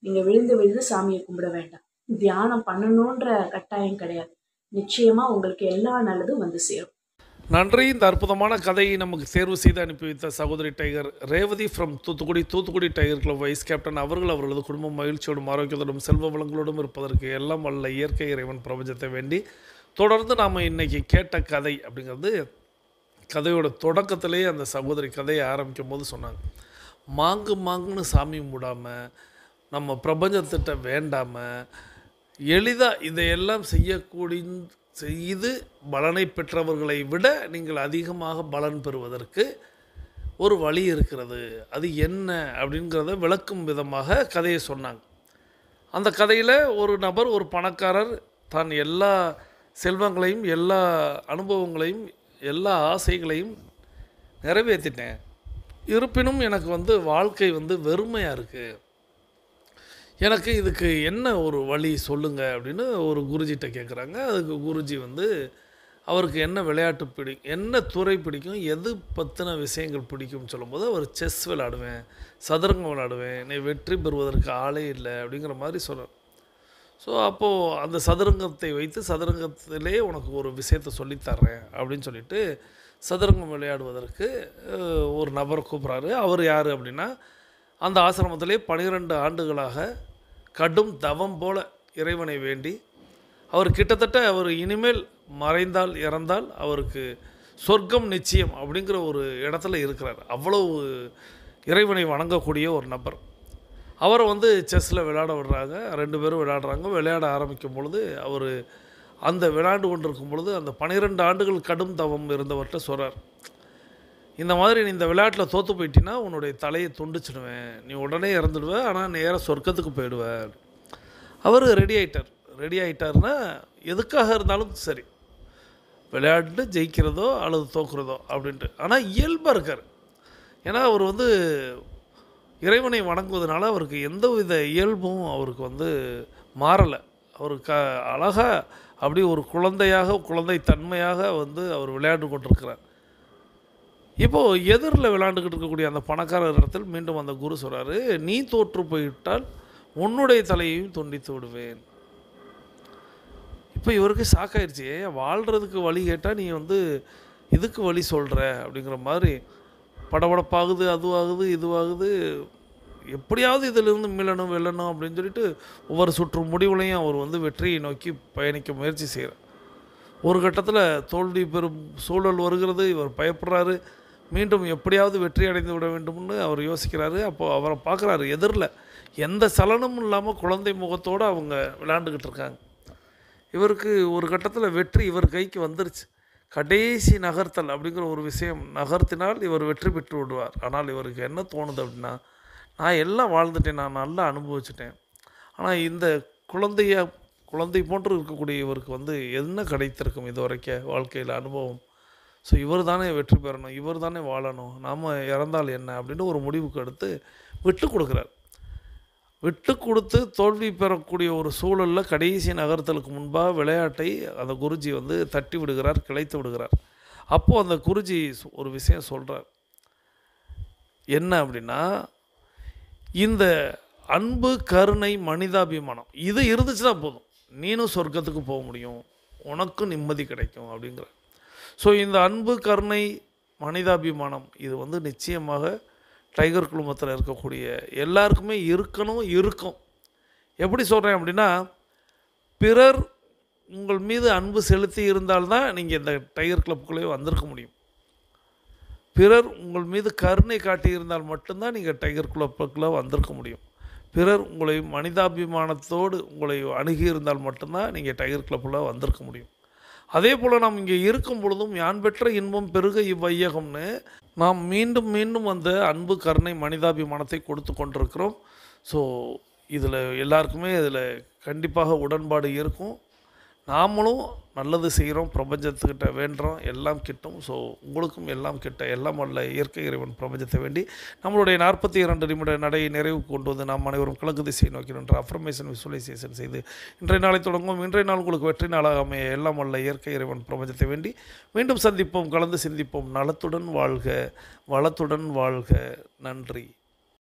நீங்க விழுந்து விழுந்து சாமியை கும்பிட வேண்டாம், தியானம் பண்ணணும்ன்ற கட்டாயம் கிடையாது. நிச்சயமா உங்களுக்கு எல்லா நல்லதும் வந்து சேரும். நன்றி. இந்த அற்புதமான கதையை நமக்கு தேர்வு செய்து அனுப்பி வைத்த சகோதரி tiger Revathi from Thoothukudi tiger club vice captain அவர்கள் அவர்களது குடும்பம் மகிழ்ச்சியோடும் ஆரோக்கியத்தோடும் செல்வ வளங்களோடும் இருப்பதற்கு எல்லாம் வல்ல இயற்கை இறைவன் பிரபஞ்சத்தை வேண்டி தொடர்ந்து நாம் இன்றைக்கி கேட்ட கதை அப்படிங்கிறது கதையோட தொடக்கத்திலே அந்த சகோதரி கதையை ஆரம்பிக்கும் போது சொன்னாங்க, மாங்குன்னு சாமி மூடாமல் நம்ம பிரபஞ்சத்திட்ட வேண்டாமல் எளிதாக இதையெல்லாம் செய்து பலனை பெற்றவர்களை விட நீங்கள் அதிகமாக பலன் பெறுவதற்கு ஒரு வழி இருக்கிறது. அது என்ன அப்படிங்கிறத விளக்கும் விதமாக கதையை சொன்னாங்க. அந்த கதையில் ஒரு நபர், ஒரு பணக்காரர், தான் எல்லா செல்வங்களையும் எல்லா அனுபவங்களையும் எல்லா ஆசைகளையும் நிறைவேற்றிட்டேன், இருப்பினும் எனக்கு வாழ்க்கை வெறுமையாக இருக்குது, எனக்கு இதுக்கு என்ன ஒரு வழி சொல்லுங்கள் அப்படின்னு ஒரு குருஜிகிட்ட கேட்குறாங்க. அதுக்கு குருஜி அவருக்கு என்ன விளையாட்டு பிடிக்கும், என்ன துறை பிடிக்கும், எது பற்றின விஷயங்கள் பிடிக்கும்னு சொல்லும்போது அவர் செஸ் விளையாடுவேன், சதுரங்கம் விளையாடுவேன், நீ வெற்றி பெறுவதற்கு ஆளே இல்லை அப்படிங்கிற மாதிரி சொன்னார். ஸோ அப்போது அந்த சதுரங்கத்தை வைத்து சதுரங்கத்திலே உனக்கு ஒரு விஷயத்தை சொல்லித்தர்றேன் அப்படின்னு சொல்லிட்டு சதுரங்கம் விளையாடுவதற்கு ஒரு நபரை கூப்பிட்றாரு. அவர் யார் அப்படின்னா, அந்த ஆசிரமத்திலே 12 ஆண்டுகளாக கடும் தவம் போல இறைவனை வேண்டி அவர் கிட்டத்தட்ட அவர் இனிமேல் மறைந்தால் இறந்தால் அவருக்கு சொர்க்கம் நிச்சயம் அப்படிங்கிற ஒரு இடத்துல இருக்கிறார். அவ்வளவு இறைவனை வணங்கக்கூடிய ஒரு நபர். அவரை செஸ்ஸில் விளையாட விடுறாங்க. 2 பேரும் விளையாடுறாங்க. விளையாட ஆரம்பிக்கும் பொழுது அவர் அந்த விளையாண்டு கொண்டிருக்கும் பொழுது அந்த 12 ஆண்டுகள் கடும் தவம் இருந்தவர்கிட்ட சொல்கிறார், இந்த மாதிரி நீ இந்த விளையாட்டில் தோற்று போயிட்டீன்னா உன்னுடைய தலையை துண்டிச்சிடுவேன், நீ உடனே இறந்துடுவேன், ஆனால் நேராக சொர்க்கத்துக்கு போயிடுவேன். அவர் ரெடி ஆகிட்டார்னா எதுக்காக இருந்தாலும் சரி, விளையாட்டு ஜெயிக்கிறதோ அல்லது தோக்குறதோ அப்படின்ட்டு. ஆனால் இயல்பாக இருக்கார். ஏன்னா அவர் இறைவனை வணங்குவதனால அவருக்கு எந்த வித இயல்பும் அவருக்கு மாறலை. அவர் அழகாக அப்படி ஒரு குழந்தை தன்மையாக அவர் விளையாண்டு கொண்டிருக்கிறார். இப்போது எதிரில் விளையாண்டுக்கிட்டு இருக்கக்கூடிய அந்த பணக்காரர் இடத்தில் மீண்டும் அந்த குரு சொல்கிறாரு, நீ தோற்று போய்விட்டால் உன்னுடைய தலையையும் துண்டித்து விடுவேன். இப்போ இவருக்கு ஷாக்காயிடுச்சு, வாழ்கிறதுக்கு வழி கேட்டால் நீ இதுக்கு வழி சொல்கிற அப்படிங்கிற மாதிரி படபடப்பாகுது, அதுவாகுது இதுவாகுது, எப்படியாவது இதிலிருந்து வெல்லணும் அப்படின்னு சொல்லிட்டு ஒவ்வொரு சுற்று முடிவுலையும் அவர் வெற்றியை நோக்கி பயணிக்க முயற்சி செய்கிறார். ஒரு கட்டத்தில் தோல்வி பெறும் சூழல் வருகிறது. இவர் பயப்படுறாரு, மீண்டும் எப்படியாவது வெற்றி அடைந்து விட வேண்டும்னு அவர் யோசிக்கிறாரு. அப்போது அவரை பார்க்குறாரு, எதிரில் எந்த சலனமும் இல்லாமல் குழந்தை முகத்தோடு அவங்க விளையாண்டுக்கிட்டு இருக்காங்க. இவருக்கு ஒரு கட்டத்தில் வெற்றி இவர் கைக்கு வந்துருச்சு. கடைசி நகர்த்தல் அப்படிங்கிற ஒரு விஷயம் நகர்த்தினால் இவர் வெற்றி பெற்று விடுவார். ஆனால் இவருக்கு என்ன தோணுது அப்படின்னா, நான் எல்லாம் வாழ்ந்துட்டேன், நான் நல்லா அனுபவிச்சிட்டேன், ஆனால் இந்த குழந்தை போன்று இருக்கக்கூடிய இவருக்கு என்ன கிடைத்திருக்கும் இது வரைக்கும் வாழ்க்கையில் அனுபவம். ஸோ இவர் தானே வெற்றி பெறணும், இவர் தானே வாழணும், நாம் இறந்தால் என்ன அப்படின்னு ஒரு முடிவுக்கு எடுத்து விட்டு கொடுக்குறார். விட்டு கொடுத்து தோல்வி பெறக்கூடிய ஒரு சூழலில் கடைசி நகர்த்தலுக்கு முன்பாக விளையாட்டை அந்த குருஜி தட்டி விடுகிறார், கிளைத்து விடுகிறார். அப்போது அந்த குருஜி ஒரு விஷயம் சொல்கிறார். என்ன அப்படின்னா, இந்த அன்பு, கருணை, மனிதாபிமானம் இது இருந்துச்சுன்னா போதும், நீனும் சொர்க்கத்துக்கு போக முடியும், உனக்கும் நிம்மதி கிடைக்கும் அப்படிங்கிற. ஸோ இந்த அன்பு, கருணை, மனிதாபிமானம் இது நிச்சயமாக டைகர் குழுமத்தில் இருக்கக்கூடிய எல்லாருக்குமே இருக்கும். எப்படி சொல்கிறேன் அப்படின்னா, பிறர் உங்கள் மீது அன்பு செலுத்தி இருந்தால்தான் நீங்கள் இந்த டைகர் கிளப்புக்குள்ளே வந்திருக்க முடியும். பிறர் உங்கள் மீது கருணை காட்டியிருந்தால் மட்டும்தான் நீங்கள் டைகர் கிளப்புக்குள்ளே வந்திருக்க முடியும். பிறர் உங்களை மனிதாபிமானத்தோடு உங்களை அணுகியிருந்தால் மட்டும்தான் நீங்கள் டைகர் கிளப்பில் வந்திருக்க முடியும். அதே போல் நாம் இங்கே இருக்கும் பொழுதும் யான் பெற்ற இன்பம் பெருக இவ்வையகம்னு நாம் மீண்டும் மீண்டும் அன்பு, கருணை, மனிதாபிமானத்தை கொடுத்து கொண்டிருக்கிறோம். ஸோ இதில் எல்லாருக்குமே இதில் கண்டிப்பாக உடன்பாடு இருக்கும். நாமளும் நல்லது செய்கிறோம், பிரபஞ்சத்துக்கிட்ட வேண்டுறோம், எல்லாம் கிட்டும். ஸோ உங்களுக்கும் எல்லாம் கிட்ட, எல்லாம் வல்ல இயற்கை இறைவன் பிரபஞ்சத்தை வேண்டி நம்மளுடைய 42 நிமிட நடையை நிறைவுக்கு கொண்டு நாம் அனைவரும் கிழக்கு திசையை நோக்கி நின்று அஃபர்மேஷன் விசுவலைசேஷன் செய்து இன்றைய நாளை தொடங்கும். இன்றைய நாள் உங்களுக்கு வெற்றி நாளாக அமைய எல்லாம் வல்ல இயற்கை இறைவன் பிரபஞ்சத்தை வேண்டி மீண்டும் சந்திப்போம், கலந்து சிந்திப்போம். நலத்துடன் வாழ்க, வளத்துடன் வாழ்க. நன்றி.